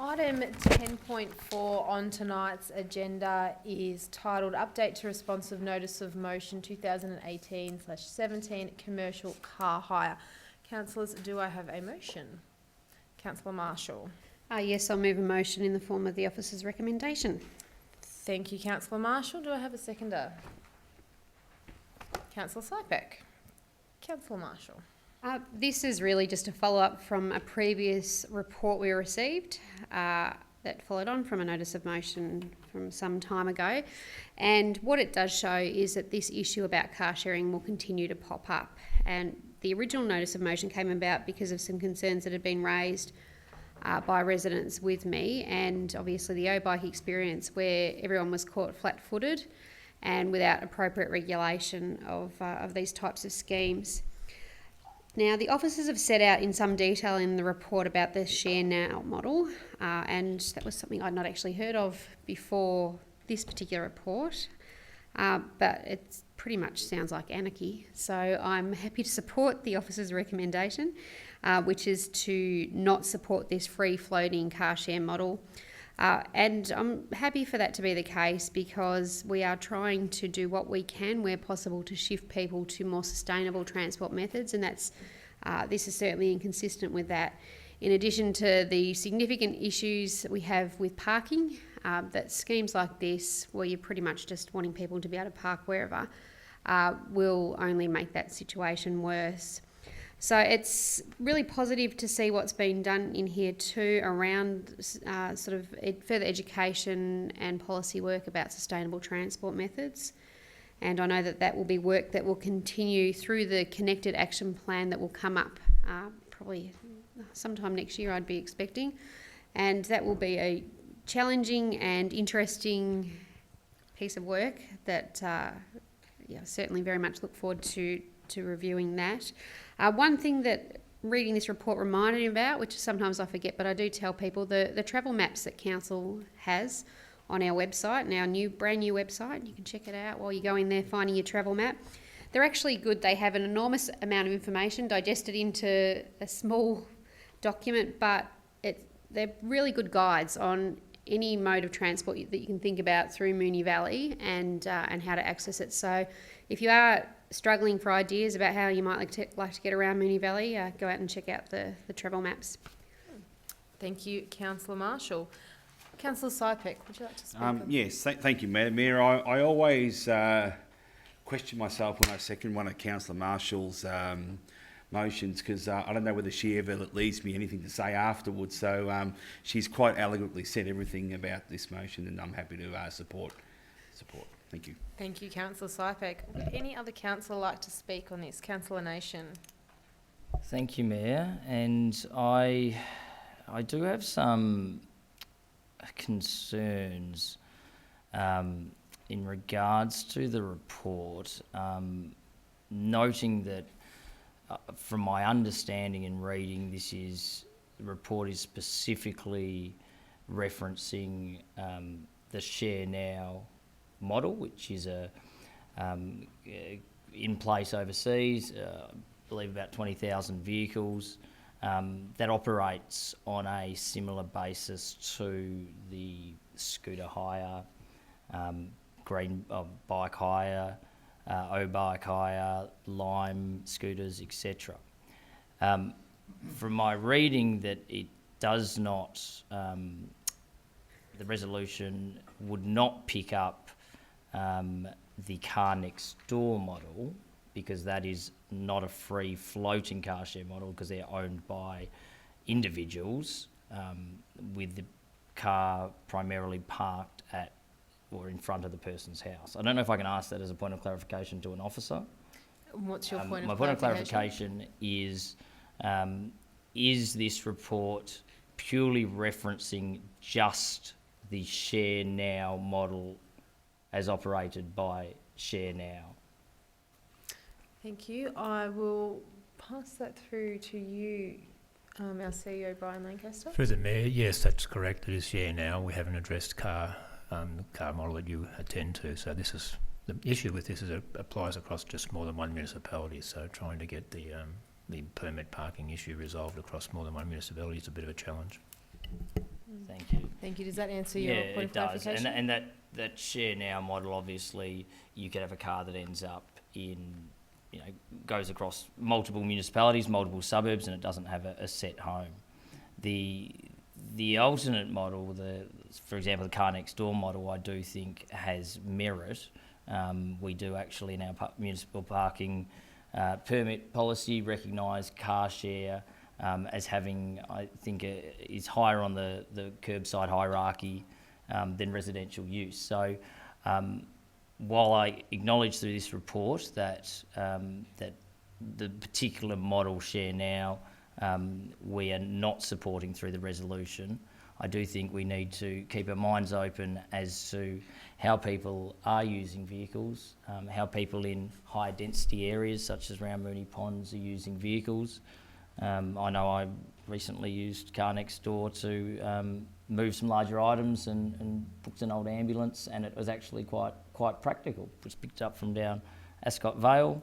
Item 10.4 on tonight's agenda is titled Update to Responsive Notice of Motion 2018/17 Commercial Car Hire. Councillors, do I have a motion? Councillor Marshall. Yes, I'll move a motion in the form of the officer's recommendation. Thank you, Councillor Marshall. Do I have a seconder? Councillor Sypek. Councillor Marshall. This is really just a follow-up from a previous report we received that followed on from a notice of motion from some time ago. And what it does show is that this issue about car sharing will continue to pop up. And the original notice of motion came about because of some concerns that had been raised by residents with me, and obviously the O-bike experience where everyone was caught flat-footed and without appropriate regulation of these types of schemes. Now, the officers have set out in some detail in the report about the Share Now model, and that was something I'd not actually heard of before this particular report, but it pretty much sounds like anarchy. So I'm happy to support the officers' recommendation, which is to not support this free-floating car share model. And I'm happy for that to be the case, because we are trying to do what we can where possible to shift people to more sustainable transport methods, and that's this is certainly inconsistent with that. In addition to the significant issues that we have with parking, that schemes like this, where you're pretty much just wanting people to be able to park wherever, will only make that situation worse. So it's really positive to see what's been done in here too around further education and policy work about sustainable transport methods. And I know that that will be work that will continue through the connected action plan that will come up probably sometime next year, I'd be expecting. And that will be a challenging and interesting piece of work that certainly very much look forward to reviewing that. One thing that reading this report reminded me about, which sometimes I forget, but I do tell people, the travel maps that Council has on our website, and our brand new website. You can check it out while you go in there finding your travel map. They're actually good. They have an enormous amount of information digested into a small document, but they're really good guides on any mode of transport that you can think about through Moonee Valley and how to access it. So if you are struggling for ideas about how you might like to get around Moonee Valley, go out and check out the travel maps. Thank you, Councillor Marshall. Councillor Sypek, would you like to speak? Yes, thank you, Madam Mayor. I always question myself when I second one of Councillor Marshall's motions, because I don't know whether she ever leaves me anything to say afterwards. So she's quite elegantly said everything about this motion, and I'm happy to support. Thank you. Thank you, Councillor Sypek. Would any other councillor like to speak on this? Councillor Nation. Thank you, Mayor. And I do have some concerns in regards to the report, noting that from my understanding and reading, the report is specifically referencing the Share Now model, which is in place overseas, I believe about 20,000 vehicles, that operates on a similar basis to the scooter hire, green bike hire, O-bike hire, Lime scooters, etc. From my reading, that it does not, the resolution would not pick up the car next door model, because that is not a free floating car share model, because they're owned by individuals with the car primarily parked at or in front of the person's house. I don't know if I can ask that as a point of clarification to an officer. What's your point of clarification? My point of clarification is this report purely referencing just the Share Now model as operated by Share Now? Thank you. I will pass that through to you, our CEO, Brian Lancaster. Through the Mayor, yes, that's correct. It is Share Now. We haven't addressed car model that you attend to. So this is the issue with this, is it applies across just more than one municipality. So trying to get the permit parking issue resolved across more than one municipality is a bit of a challenge. Thank you. Thank you. Does that answer your point of clarification? And that Share Now model, obviously, you could have a car that ends up in, goes across multiple municipalities, multiple suburbs, and it doesn't have a set home. The alternate model, for example, the car next door model, I do think has merit. We do actually in our municipal parking permit policy recognise car share as having, I think, is higher on the curbside hierarchy than residential use. So while I acknowledge through this report that the particular model Share Now we are not supporting through the resolution, I do think we need to keep our minds open as to how people are using vehicles, how people in high density areas such as around Moonee Ponds are using vehicles. I know I recently used Car Next Door to move some larger items and booked an old ambulance, and it was actually quite practical. It was picked up from down Ascot Vale,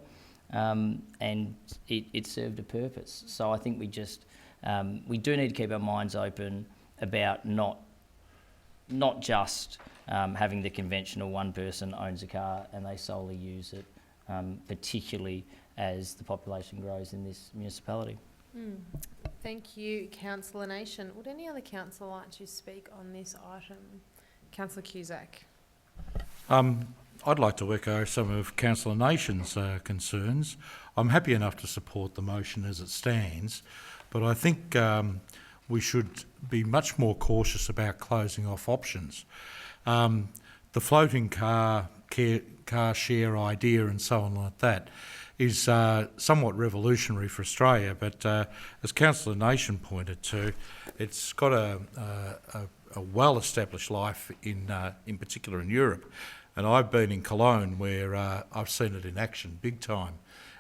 and it served a purpose. So I think we do need to keep our minds open about not not just having the conventional one person owns a car and they solely use it, particularly as the population grows in this municipality. Thank you, Councillor Nation. Would any other councillor like to speak on this item? Councillor Cusack. I'd like to echo some of Councillor Nation's concerns. I'm happy enough to support the motion as it stands, but I think we should be much more cautious about closing off options. The floating car share idea and so on like that is somewhat revolutionary for Australia, but as Councillor Nation pointed to, it's got a well-established life in particular in Europe. And I've been in Cologne where I've seen it in action big time,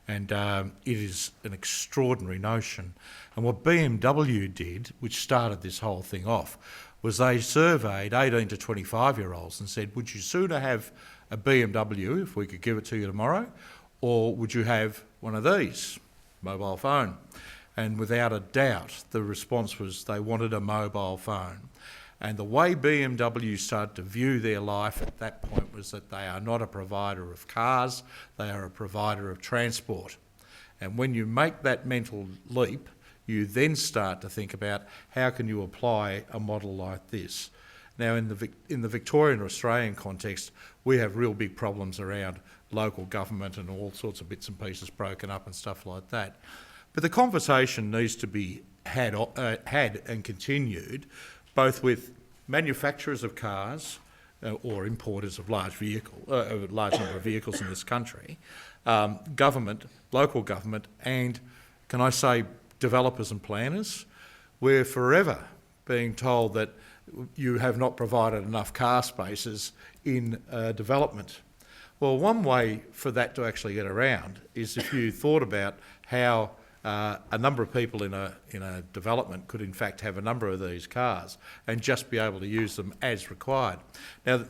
and it is an extraordinary notion. And what BMW did, which started this whole thing off, was they surveyed 18 to 25-year-olds and said, would you sooner have a BMW, if we could give it to you tomorrow, or would you have one of these, mobile phone? And without a doubt, the response was they wanted a mobile phone. And the way BMW started to view their life at that point was that they are not a provider of cars, they are a provider of transport. And when you make that mental leap, you then start to think about how can you apply a model like this. Now, in the Victorian or Australian context, we have real big problems around local government and all sorts of bits and pieces broken up and stuff like that. But the conversation needs to be had and continued, both with manufacturers of cars or importers of large number of vehicles in this country, government, local government, and, can I say, developers and planners. We're forever being told that you have not provided enough car spaces in development. Well, one way for that to actually get around is if you thought about how a number of people in a development could in fact have a number of these cars and just be able to use them as required. Now,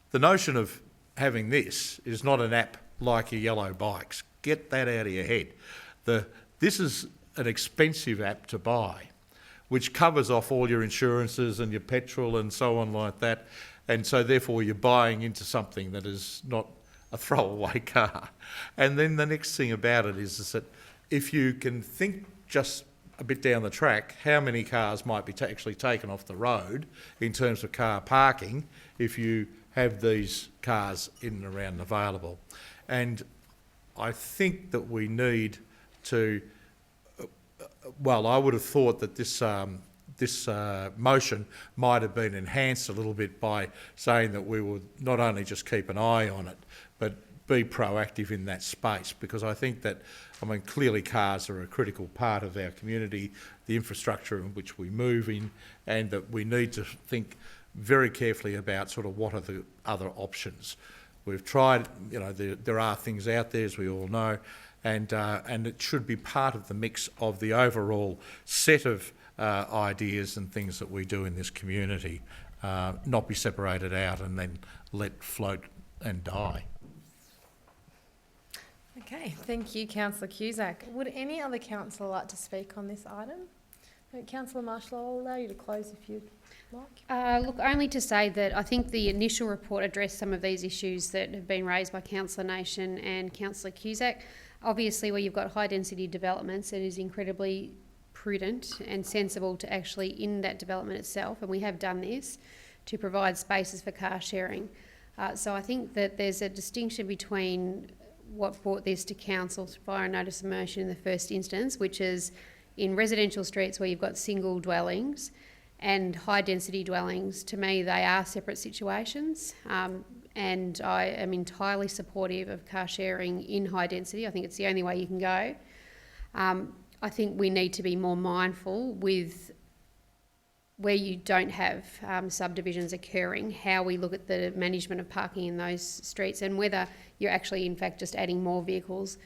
the notion of having this is not an app like your yellow bikes. Get that out of your head. This is an expensive app to buy, which covers off all your insurances and your petrol and so on like that, and so therefore you're buying into something that is not a throwaway car. And then the next thing about it is that if you can think just a bit down the track, how many cars might be actually taken off the road in terms of car parking if you have these cars in and around available. And I think that we need to, well, I would have thought that this motion might have been enhanced a little bit by saying that we would not only just keep an eye on it, but be proactive in that space, because I think that, I mean, clearly cars are a critical part of our community, the infrastructure in which we move in, and that we need to think very carefully about sort of what are the other options. We've tried, you know, there are things out there, as we all know, and it should be part of the mix of the overall set of ideas and things that we do in this community, not be separated out and then let float and die. Okay, thank you, Councillor Cusack. Would any other councillor like to speak on this item? Councillor Marshall, I'll allow you to close if you'd like. Look, only to say that I think the initial report addressed some of these issues that have been raised by Councillor Nation and Councillor Cusack. Obviously, where you've got high density developments, it is incredibly prudent and sensible to actually, in that development itself, and we have done this, to provide spaces for car sharing. So I think that there's a distinction between what brought this to council via a notice of motion in the first instance, which is in residential streets where you've got single dwellings and high density dwellings. To me, they are separate situations, and I am entirely supportive of car sharing in high density. I think it's the only way you can go. I think we need to be more mindful with where you don't have subdivisions occurring, how we look at the management of parking in those streets, and whether you're actually in fact just adding more vehicles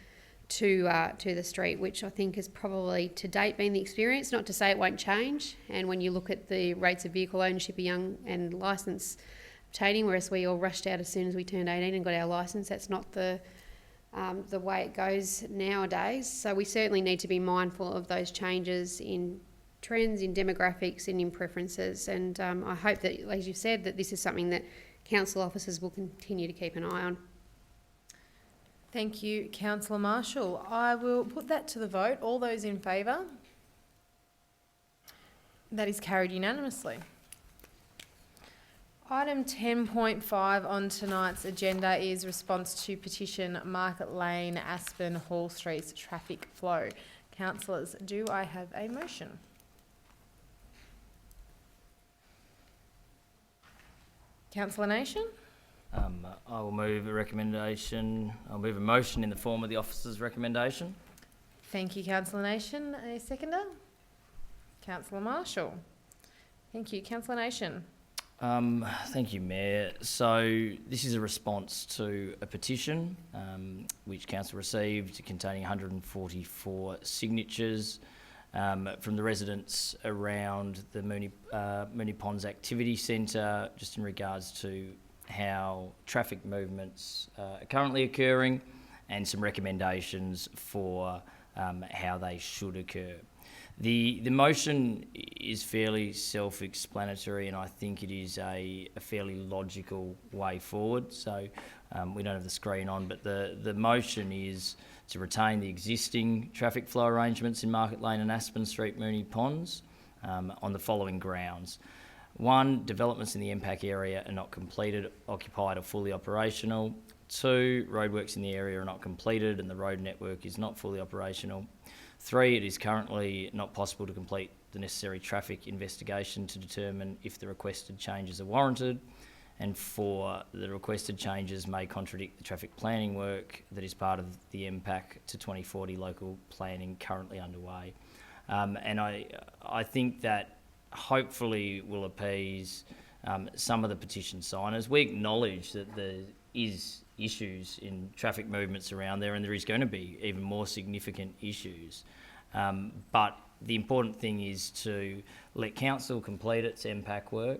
to the street, which I think has probably to date been the experience. Not to say it won't change, and when you look at the rates of vehicle ownership of young and licence obtaining, whereas we all rushed out as soon as we turned 18 and got our licence, that's not the way it goes nowadays. So we certainly need to be mindful of those changes in trends, in demographics and in preferences. And I hope that, as you've said, that this is something that council officers will continue to keep an eye on. Thank you, Councillor Marshall. I will put that to the vote. All those in favour? That is carried unanimously. Item 10.5 on tonight's agenda is response to petition Market Lane, Aspen, Hall Street's traffic flow. Councillors, do I have a motion? Councillor Nation? I will move a recommendation. I'll move a motion in the form of the officer's recommendation. Thank you, Councillor Nation. A seconder? Councillor Marshall. Thank you. Councillor Nation. Thank you, Mayor. So this is a response to a petition which Council received containing 144 signatures from the residents around the Moonee Ponds Activity Centre, just in regards to how traffic movements are currently occurring and some recommendations for how they should occur. The motion is fairly self-explanatory, and I think it is a fairly logical way forward. So we don't have the screen on, but the motion is to retain the existing traffic flow arrangements in Market Lane and Aspen Street, Moonee Ponds, on the following grounds. 1, developments in the MPAC area are not completed, occupied or fully operational. 2, roadworks in the area are not completed and the road network is not fully operational. 3, it is currently not possible to complete the necessary traffic investigation to determine if the requested changes are warranted. And 4, the requested changes may contradict the traffic planning work that is part of the MPAC to 2040 local planning currently underway. And I think that hopefully will appease some of the petition signers. We acknowledge that there is issues in traffic movements around there, and there is going to be even more significant issues. But the important thing is to let council complete its MPAC work,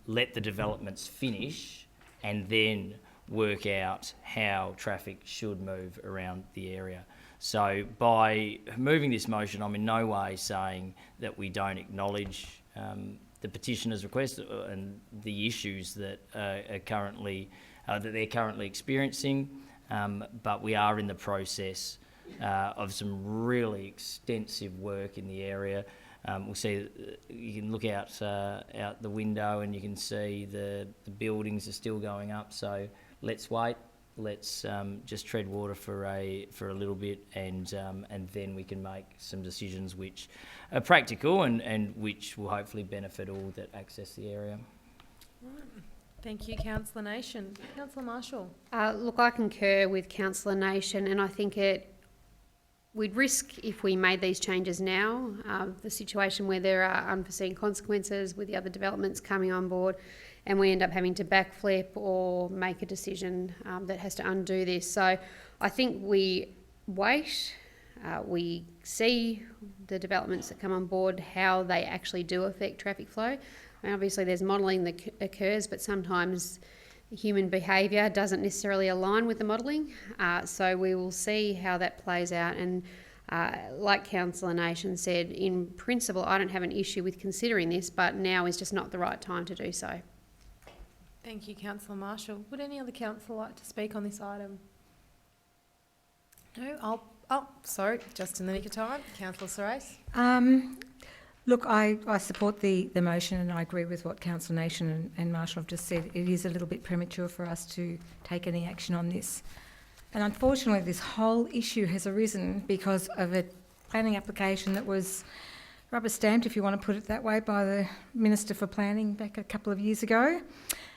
let the developments finish, and then work out how traffic should move around the area. So by moving this motion, I'm in no way saying that we don't acknowledge the petitioner's request and the issues that are currently that they're currently experiencing, but we are in the process of some really extensive work in the area. We'll see. You can look out the window and you can see the buildings are still going up. So let's wait. Let's just tread water for a little bit, and then we can make some decisions which are practical and which will hopefully benefit all that access the area. Right. Thank you, Councillor Nation. Councillor Marshall. Look, I concur with Councillor Nation, and I think we'd risk, if we made these changes now, the situation where there are unforeseen consequences with the other developments coming on board, and we end up having to backflip or make a decision that has to undo this. So I think we wait, we see the developments that come on board, how they actually do affect traffic flow. I mean, obviously there's modelling that occurs, but sometimes human behaviour doesn't necessarily align with the modelling. So we will see how that plays out. And like Councillor Nation said, in principle, I don't have an issue with considering this, but now is just not the right time to do so. Thank you, Councillor Marshall. Would any other councillor like to speak on this item? No? Sorry, just in the nick of time. Councillor Sorais. Look, I support the motion, and I agree with what Councillor Nation and Marshall have just said. It is a little bit premature for us to take any action on this. And unfortunately, this whole issue has arisen because of a planning application that was rubber stamped, if you want to put it that way, by the Minister for Planning back a couple of years ago.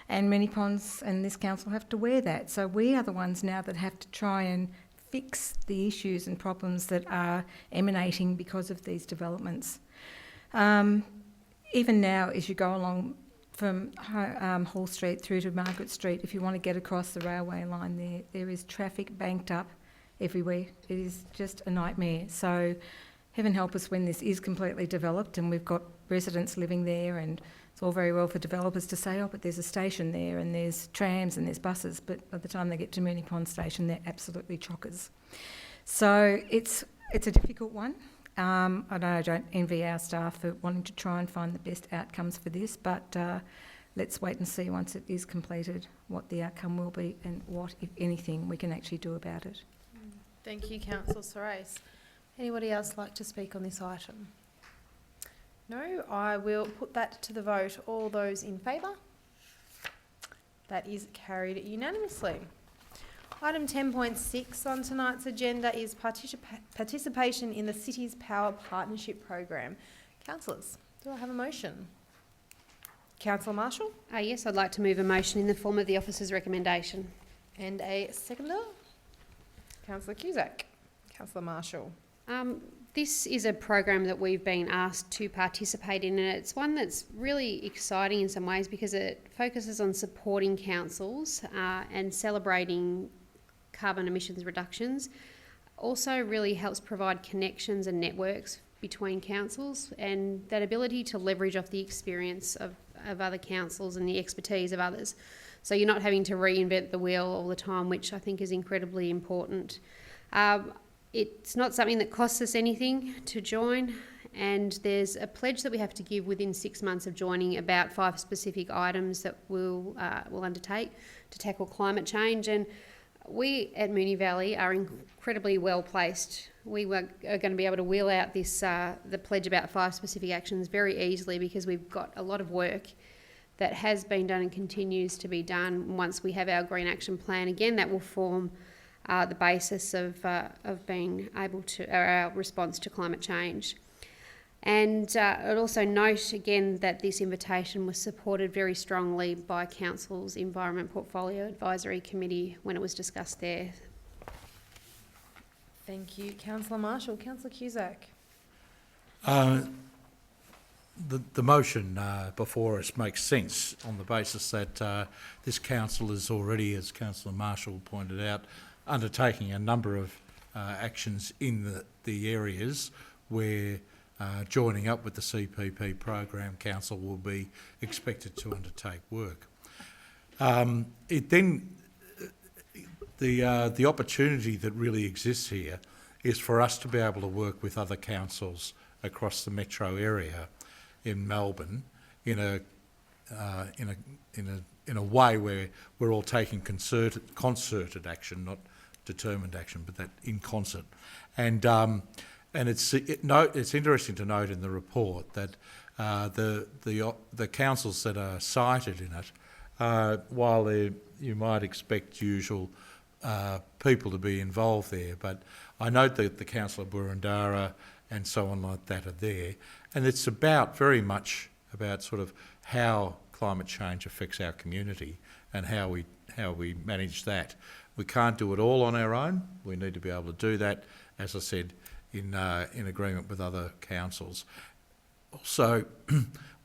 And Moonee Ponds and this council have to wear that. So we are the ones now that have to try and fix the issues and problems that are emanating because of these developments. Even now, as you go along from Hall Street through to Margaret Street, if you want to get across the railway line there is traffic banked up everywhere. It is just a nightmare. So heaven help us when this is completely developed and we've got residents living there, and it's all very well for developers to say, oh, but there's a station there and there's trams and there's buses, but by the time they get to Moonee Ponds Station, they're absolutely chockers. So it's a difficult one. I know I don't envy our staff for wanting to try and find the best outcomes for this, but let's wait and see once it is completed what the outcome will be and what, if anything, we can actually do about it. Thank you, Councillor Sorais. Anybody else like to speak on this item? No, I will put that to the vote. All those in favour? That is carried unanimously. Item 10.6 on tonight's agenda is participation in the City's Power Partnership Program. Councillors, do I have a motion? Councillor Marshall? Yes, I'd like to move a motion in the form of the officer's recommendation. And a seconder? Councillor Cusack. Councillor Marshall. This is a program that we've been asked to participate in, and it's one that's really exciting in some ways because it focuses on supporting councils and celebrating carbon emissions reductions. Also really helps provide connections and networks between councils, and that ability to leverage off the experience of other councils and the expertise of others. So you're not having to reinvent the wheel all the time, which I think is incredibly important. It's not something that costs us anything to join, and there's a pledge that we have to give within 6 months of joining about 5 specific items that we'll undertake to tackle climate change. And we at Moonee Valley are incredibly well placed. We are going to be able to wheel out this the pledge about 5 specific actions very easily because we've got a lot of work that has been done and continues to be done. Once we have our Green Action Plan, again, that will form the basis of being able to, or our response to climate change. And I'd also note again that this invitation was supported very strongly by Council's Environment Portfolio Advisory Committee when it was discussed there. Thank you, Councillor Marshall. Councillor Cusack. The motion before us makes sense on the basis that this council is already, as Councillor Marshall pointed out, undertaking a number of actions in the areas where joining up with the CPP program council will be expected to undertake work. The opportunity that really exists here is for us to be able to work with other councils across the metro area in Melbourne in a way where we're all taking concerted action, not determined action, but that in concert. And it's interesting to note in the report that the councils that are cited in it, while you might expect usual people to be involved there, but I note that the Council of Burundara and so on like that are there, and it's very much about sort of how climate change affects our community and how we manage that. We can't do it all on our own. We need to be able to do that, as I said, in agreement with other councils. Also,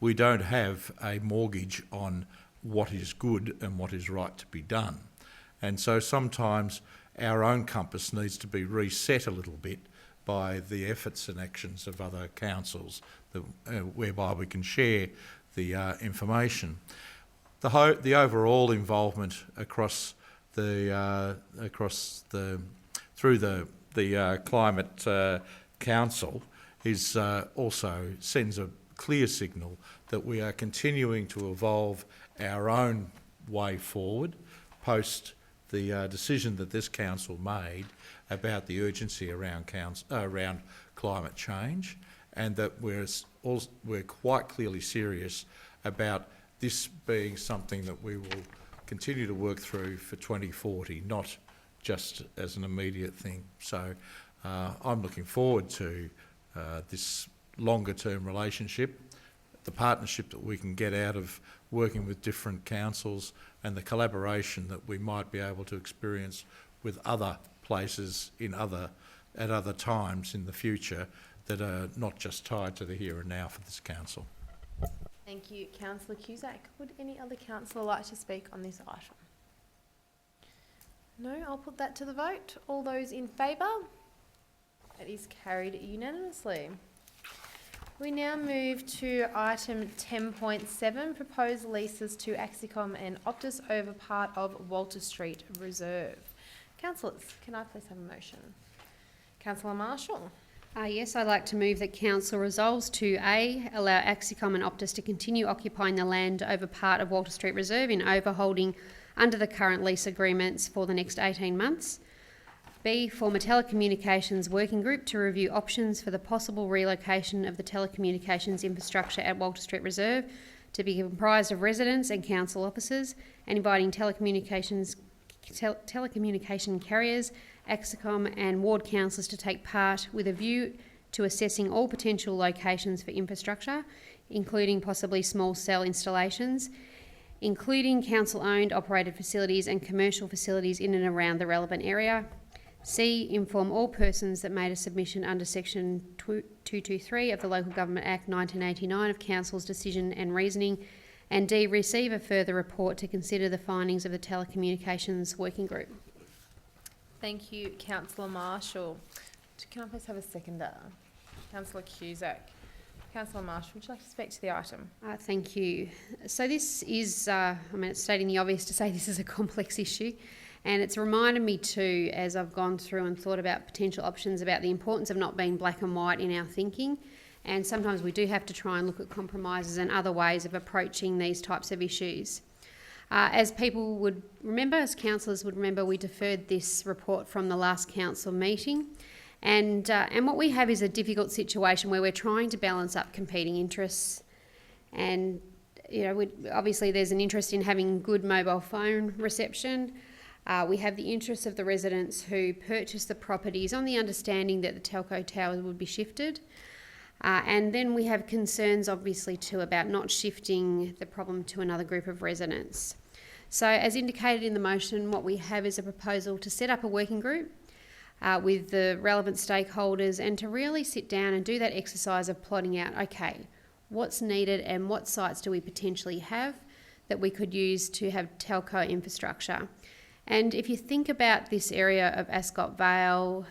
we don't have a mortgage on what is good and what is right to be done. And so sometimes our own compass needs to be reset a little bit by the efforts and actions of other councils, whereby we can share the information. The overall involvement through the Climate Council is also sends a clear signal that we are continuing to evolve our own way forward post the decision that this council made about the urgency around climate change, and that we're quite clearly serious about this being something that we will continue to work through for 2040, not just as an immediate thing. So I'm looking forward to this longer term relationship, the partnership that we can get out of working with different councils, and the collaboration that we might be able to experience with other places at other times in the future that are not just tied to the here and now for this council. Thank you, Councillor Cusack. Would any other councillor like to speak on this item? No, I'll put that to the vote. All those in favour? It is carried unanimously. We now move to item 10.7, proposed leases to Axicom and Optus over part of Walter Street Reserve. Councillors, can I please have a motion? Councillor Marshall. Yes, I'd like to move that Council resolves to A, allow Axicom and Optus to continue occupying the land over part of Walter Street Reserve in overholding under the current lease agreements for the next 18 months. B, form a telecommunications working group to review options for the possible relocation of the telecommunications infrastructure at Walter Street Reserve to be comprised of residents and council officers, and inviting telecommunication carriers, Axicom and ward councillors to take part with a view to assessing all potential locations for infrastructure, including possibly small cell installations, including council-owned operated facilities and commercial facilities in and around the relevant area. C, inform all persons that made a submission under section 223 of the Local Government Act 1989 of Council's decision and reasoning. And D, receive a further report to consider the findings of the Telecommunications Working Group. Thank you, Councillor Marshall. Can I please have a seconder? Councillor Cusack. Councillor Marshall, would you like to speak to the item? Thank you. So this is, it's stating the obvious to say this is a complex issue, and it's reminded me too, as I've gone through and thought about potential options, about the importance of not being black and white in our thinking. And sometimes we do have to try and look at compromises and other ways of approaching these types of issues. As people would remember, as councillors would remember, we deferred this report from the last council meeting. And what we have is a difficult situation where we're trying to balance up competing interests. And, obviously there's an interest in having good mobile phone reception. We have the interests of the residents who purchased the properties on the understanding that the telco towers would be shifted. And then we have concerns, obviously, too, about not shifting the problem to another group of residents. So, as indicated in the motion, what we have is a proposal to set up a working group with the relevant stakeholders and to really sit down and do that exercise of plotting out, okay, what's needed and what sites do we potentially have that we could use to have telco infrastructure. And if you think about this area of Ascot Vale,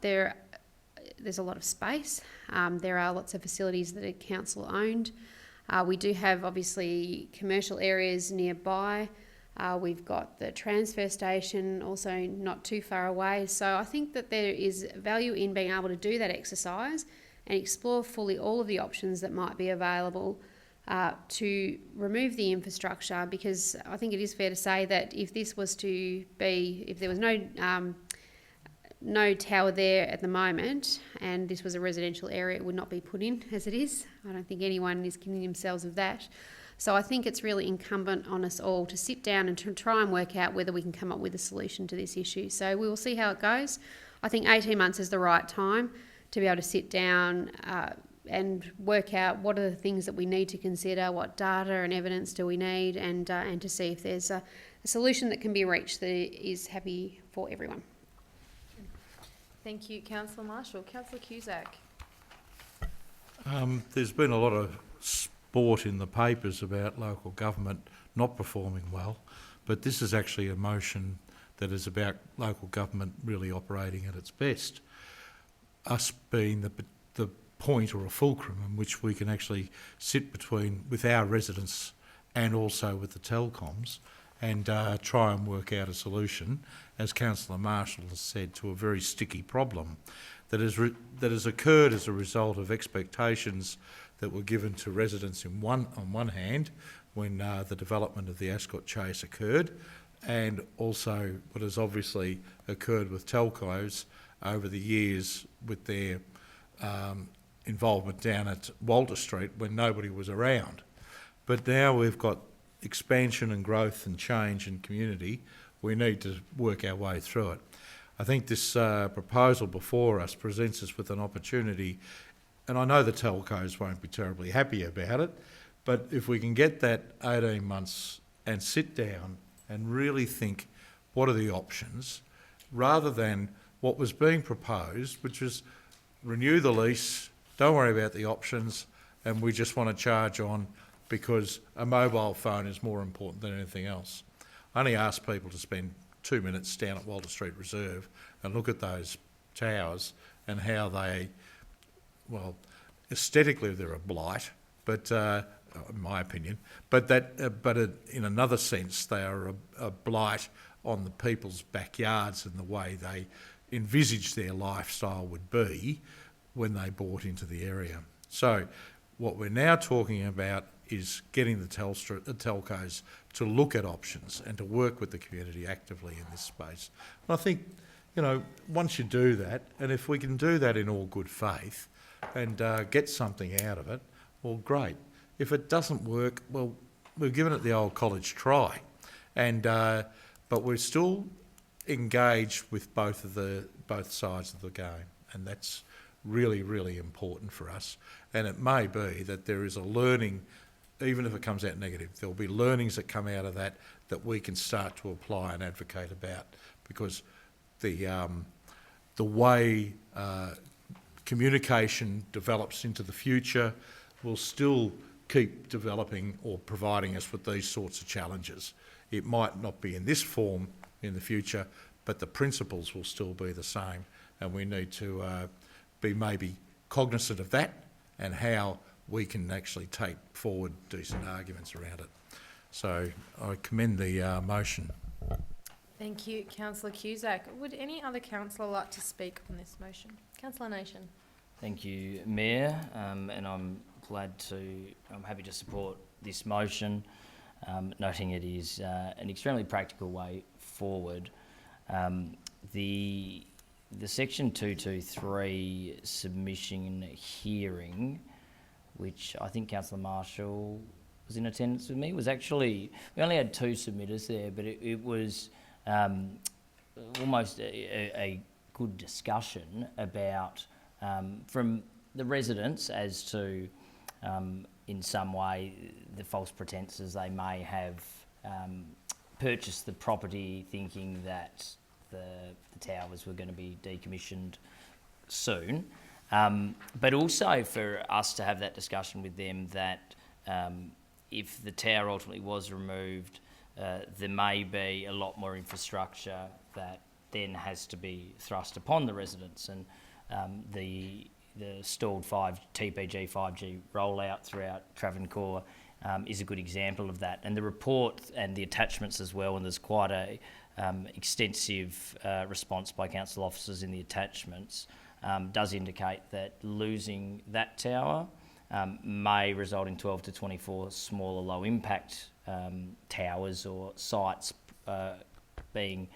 there's a lot of space. There are lots of facilities that are council owned. We do have obviously commercial areas nearby. We've got the transfer station also not too far away. So I think that there is value in being able to do that exercise and explore fully all of the options that might be available to remove the infrastructure, because I think it is fair to say that if this was to be, if there was no tower there at the moment and this was a residential area, it would not be put in as it is. I don't think anyone is kidding themselves of that. So I think it's really incumbent on us all to sit down and to try and work out whether we can come up with a solution to this issue. So we will see how it goes. I think 18 months is the right time to be able to sit down and work out what are the things that we need to consider, what data and evidence do we need, and to see if there's a solution that can be reached that is happy for everyone. Thank you, Councillor Marshall. Councillor Cusack. There's been a lot of sport in the papers about local government not performing well, but this is actually a motion that is about local government really operating at its best. Us being the point or a fulcrum in which we can actually sit between with our residents and also with the telecoms and try and work out a solution, as Councillor Marshall has said, to a very sticky problem that has occurred as a result of expectations that were given to residents on one hand when the development of the Ascot Chase occurred, and also what has obviously occurred with telcos over the years with their involvement down at Walter Street when nobody was around. But now we've got expansion and growth and change in community. We need to work our way through it. I think this proposal before us presents us with an opportunity, and I know the telcos won't be terribly happy about it, but if we can get that 18 months and sit down and really think what are the options, rather than what was being proposed, which was renew the lease, don't worry about the options, and we just want to charge on because a mobile phone is more important than anything else. I only ask people to spend 2 minutes down at Walter Street Reserve and look at those towers and how they, well, aesthetically they're a blight, but in my opinion, but in another sense they are a blight on the people's backyards and the way they envisage their lifestyle would be when they bought into the area. So what we're now talking about is getting the telcos to look at options and to work with the community actively in this space. And I think, you know, once you do that, and if we can do that in all good faith and get something out of it, well, great. If it doesn't work, well, we've given it the old college try, and but we're still engaged with both sides of the game, and that's really, really important for us. And it may be that there is a learning, even if it comes out negative, there'll be learnings that come out of that we can start to apply and advocate about, because the way communication develops into the future will still keep developing or providing us with these sorts of challenges. It might not be in this form in the future, but the principles will still be the same, and we need to be maybe cognizant of that and how we can actually take forward decent arguments around it. So I commend the motion. Thank you, Councillor Cusack. Would any other councillor like to speak on this motion? Councillor Nation. Thank you, Mayor, and I'm happy to support this motion, noting it is an extremely practical way forward. The Section 223 submission hearing, which I think Councillor Marshall was in attendance with me, was actually, we only had 2 submitters there, but it was almost a good discussion about, from the residents, as to, in some way, the false pretences they may have purchased the property thinking that the towers were going to be decommissioned soon. But also for us to have that discussion with them that if the tower ultimately was removed, there may be a lot more infrastructure that then has to be thrust upon the residents, and the stalled TPG 5G rollout throughout Travancore is a good example of that. And the report and the attachments as well, and there's quite a extensive response by council officers in the attachments, does indicate that losing that tower may result in 12 to 24 smaller low impact towers or sites being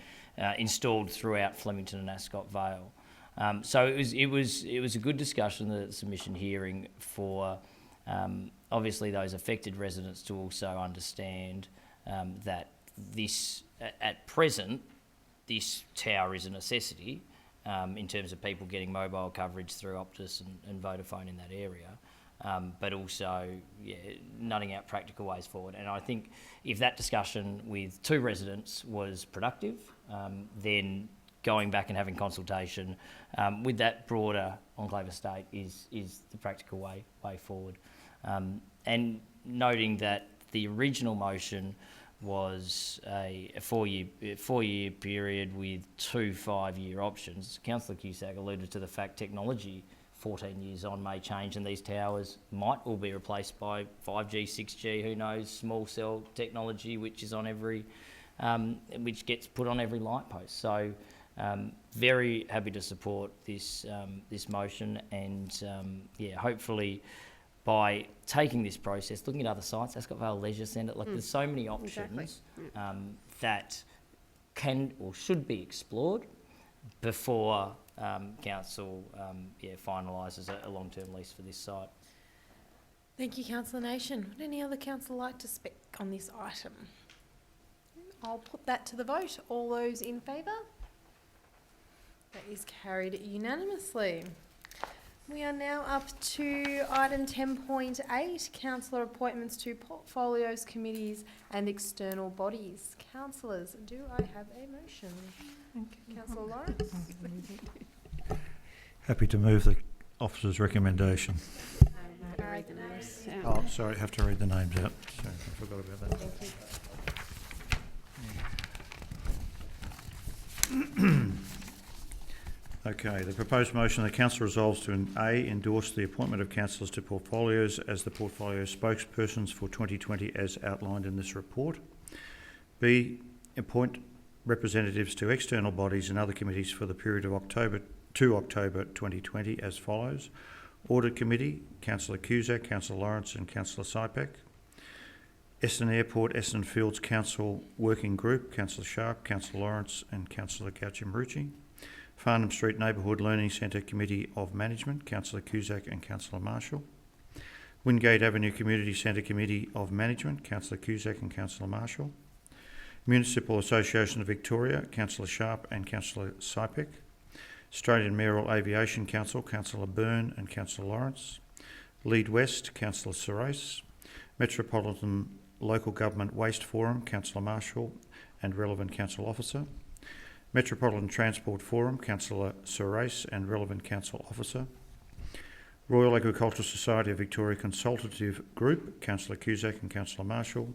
installed throughout Flemington and Ascot Vale. So it was a good discussion, the submission hearing, for obviously those affected residents to also understand that this, at present, this tower is a necessity in terms of people getting mobile coverage through Optus and Vodafone in that area. But also, nutting out practical ways forward. And I think if that discussion with 2 residents was productive, then going back and having consultation with that broader enclave estate is the practical way forward. And noting that the original motion was a 4-year period with 2 5-year options. Councillor Cusack alluded to the fact technology 14 years on may change, and these towers might all be replaced by 5G, 6G, who knows, small cell technology, which is on every, which gets put on every light post. So very happy to support this motion, and hopefully by taking this process, looking at other sites, Ascot Vale Leisure Centre, there's so many options that can or should be explored before council finalises a long-term lease for this site. Thank you, Councillor Nation. Would any other councillor like to speak on this item? I'll put that to the vote. All those in favour? That is carried unanimously. We are now up to item 10.8, councillor appointments to portfolios, committees and external bodies. Councillors, do I have a motion? Councillor Lawrence? Happy to move the officer's recommendation. Read the names. Oh, sorry, I have to read the names out. Sorry, I forgot about that. Okay, the proposed motion, the council resolves to A, endorse the appointment of councillors to portfolios as the portfolio spokespersons for 2020 as outlined in this report. B, appoint representatives to external bodies and other committees for the period of October 2 October 2020 as follows. Audit Committee, Councillor Cusack, Councillor Lawrence and Councillor Sypek. Essendon Airport, Essendon Fields Council Working Group, Councillor Sharp, Councillor Lawrence and Councillor Counci. Farnham Street Neighbourhood Learning Centre Committee of Management, Councillor Cusack and Councillor Marshall. Wingate Avenue Community Centre Committee of Management, Councillor Cusack and Councillor Marshall. Municipal Association of Victoria, Councillor Sharp and Councillor Sypek. Australian Mayoral Aviation Council, Councillor Byrne and Councillor Lawrence. Lead West, Councillor Serace. Metropolitan Local Government Waste Forum, Councillor Marshall and relevant council officer. Metropolitan Transport Forum, Councillor Serace and relevant council officer. Royal Agricultural Society of Victoria Consultative Group, Councillor Cusack and Councillor Marshall.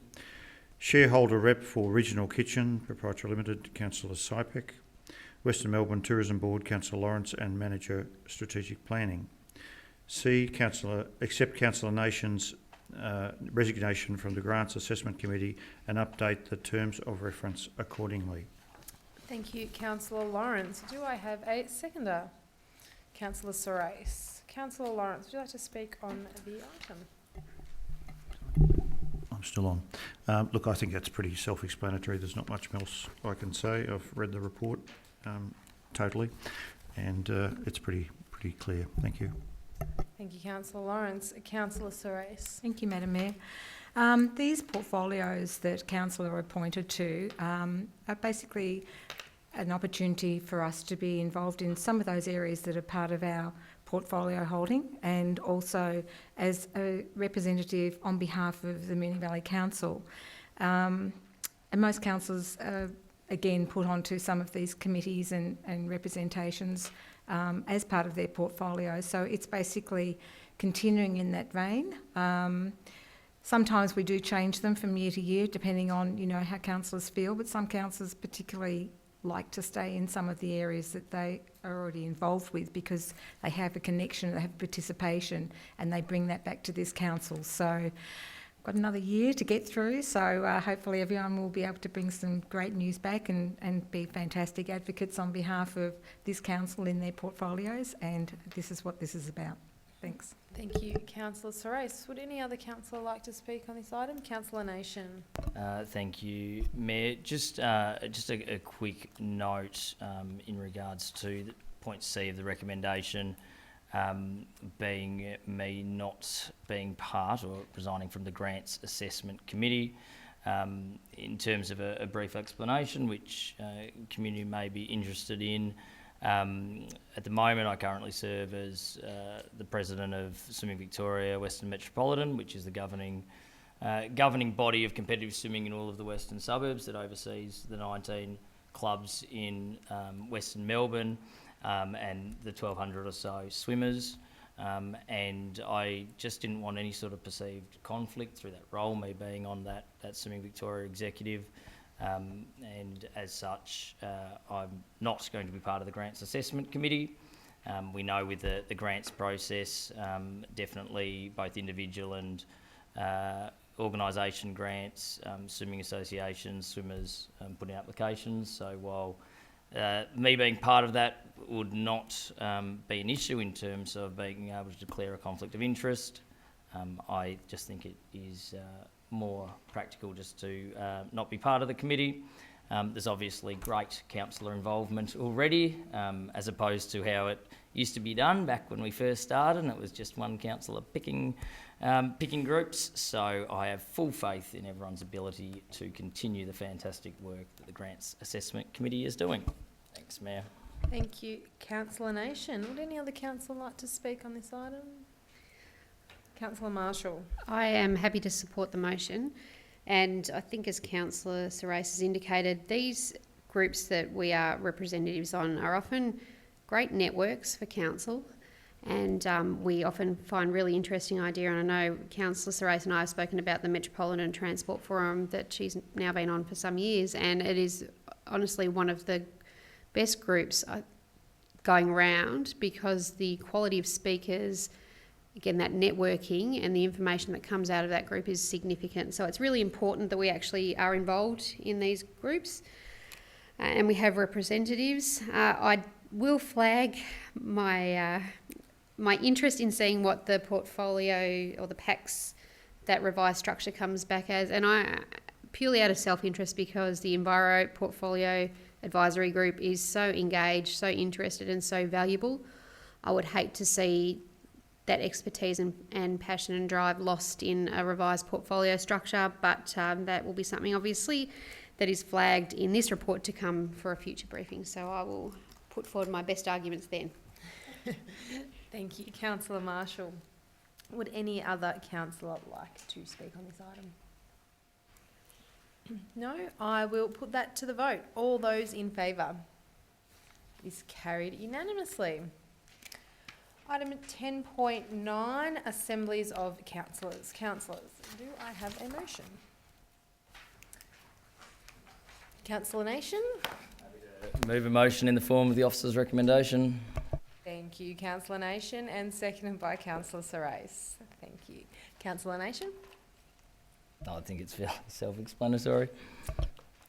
Shareholder Rep for Regional Kitchen, Proprietary Limited, Councillor Sypek. Western Melbourne Tourism Board, Councillor Lawrence and Manager Strategic Planning. C, accept Councillor Nation's resignation from the Grants Assessment Committee and update the terms of reference accordingly. Thank you, Councillor Lawrence. Do I have a seconder? Councillor Serace. Councillor Lawrence, would you like to speak on the item? I'm still on. Look, I think that's pretty self-explanatory. There's not much else I can say. I've read the report totally, and it's pretty clear. Thank you. Thank you, Councillor Lawrence. Councillor Serace. Thank you, Madam Mayor. These portfolios that Council are appointed to are basically an opportunity for us to be involved in some of those areas that are part of our portfolio holding, and also as a representative on behalf of the Moonee Valley Council. And most councils are again put onto some of these committees and representations as part of their portfolio. So it's basically continuing in that vein. Sometimes we do change them from year to year, depending on how councillors feel, but some councillors particularly like to stay in some of the areas that they are already involved with because they have a connection, they have participation, and they bring that back to this council. So got another year to get through, so hopefully everyone will be able to bring some great news back and be fantastic advocates on behalf of this council in their portfolios, and this is what this is about. Thanks. Thank you, Councillor Serace. Would any other councillor like to speak on this item? Councillor Nation. Thank you, Mayor. Just a quick note in regards to the point C of the recommendation, being me not being part or resigning from the Grants Assessment Committee. In terms of a brief explanation, which community may be interested in, at the moment I currently serve as the President of Swimming Victoria Western Metropolitan, which is the governing body of competitive swimming in all of the western suburbs that oversees the 19 clubs in Western Melbourne and the 1,200 or so swimmers. And I just didn't want any sort of perceived conflict through that role, me being on that Swimming Victoria executive. And as such, I'm not going to be part of the Grants Assessment Committee. We know with the grants process, definitely both individual and organisation grants, swimming associations, swimmers putting applications. So while me being part of that would not be an issue in terms of being able to declare a conflict of interest, I just think it is more practical just to not be part of the committee. There's obviously great councillor involvement already, as opposed to how it used to be done back when we first started, and it was just one councillor picking groups. So I have full faith in everyone's ability to continue the fantastic work that the Grants Assessment Committee is doing. Thanks, Mayor. Thank you, Councillor Nation. Would any other councillor like to speak on this item? Councillor Marshall. I am happy to support the motion, and I think as Councillor Serace has indicated, these groups that we are representatives on are often great networks for council, and we often find really interesting idea, and I know Councillor Serace and I have spoken about the Metropolitan Transport Forum that she's now been on for some years, and it is honestly one of the best groups going around because the quality of speakers, again, that networking and the information that comes out of that group is significant. So it's really important that we actually are involved in these groups and we have representatives. I will flag my my interest in seeing what the portfolio or the PACS, that revised structure, comes back as, and I purely out of self-interest, because the Enviro Portfolio Advisory Group is so engaged, so interested and so valuable. I would hate to see that expertise and passion and drive lost in a revised portfolio structure, but that will be something obviously that is flagged in this report to come for a future briefing. So I will put forward my best arguments then. Thank you. Councillor Marshall. Would any other councillor like to speak on this item? No, I will put that to the vote. All those in favour? Is carried unanimously. Item 10.9, Assemblies of Councillors. Councillors, do I have a motion? Councillor Nation? Move a motion in the form of the officer's recommendation. Thank you, Councillor Nation, and seconded by Councillor Sorais. Thank you. Councillor Nation? I think it's fairly self-explanatory.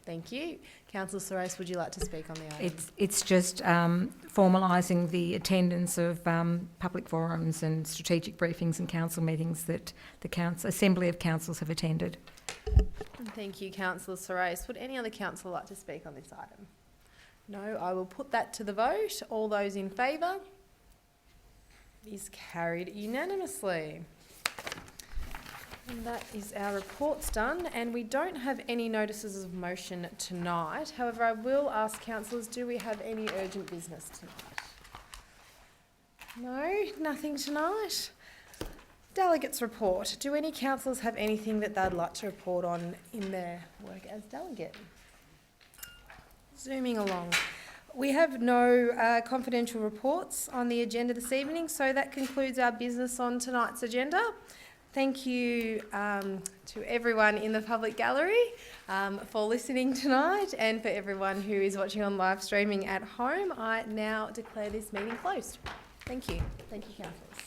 Thank you. Councillor Sorais, would you like to speak on the item? It's just formalising the attendance of public forums and strategic briefings and council meetings that the Assembly of Councils have attended. Thank you, Councillor Sorais. Would any other councillor like to speak on this item? No, I will put that to the vote. All those in favour? Is carried unanimously. And that is our reports done, and we don't have any notices of motion tonight. However, I will ask councillors, do we have any urgent business tonight? No, nothing tonight. Delegates report. Do any councillors have anything that they'd like to report on in their work as delegate? Zooming along. We have no confidential reports on the agenda this evening, so that concludes our business on tonight's agenda. Thank you to everyone in the public gallery for listening tonight, and for everyone who is watching on live streaming at home. I now declare this meeting closed. Thank you. Thank you, councillors.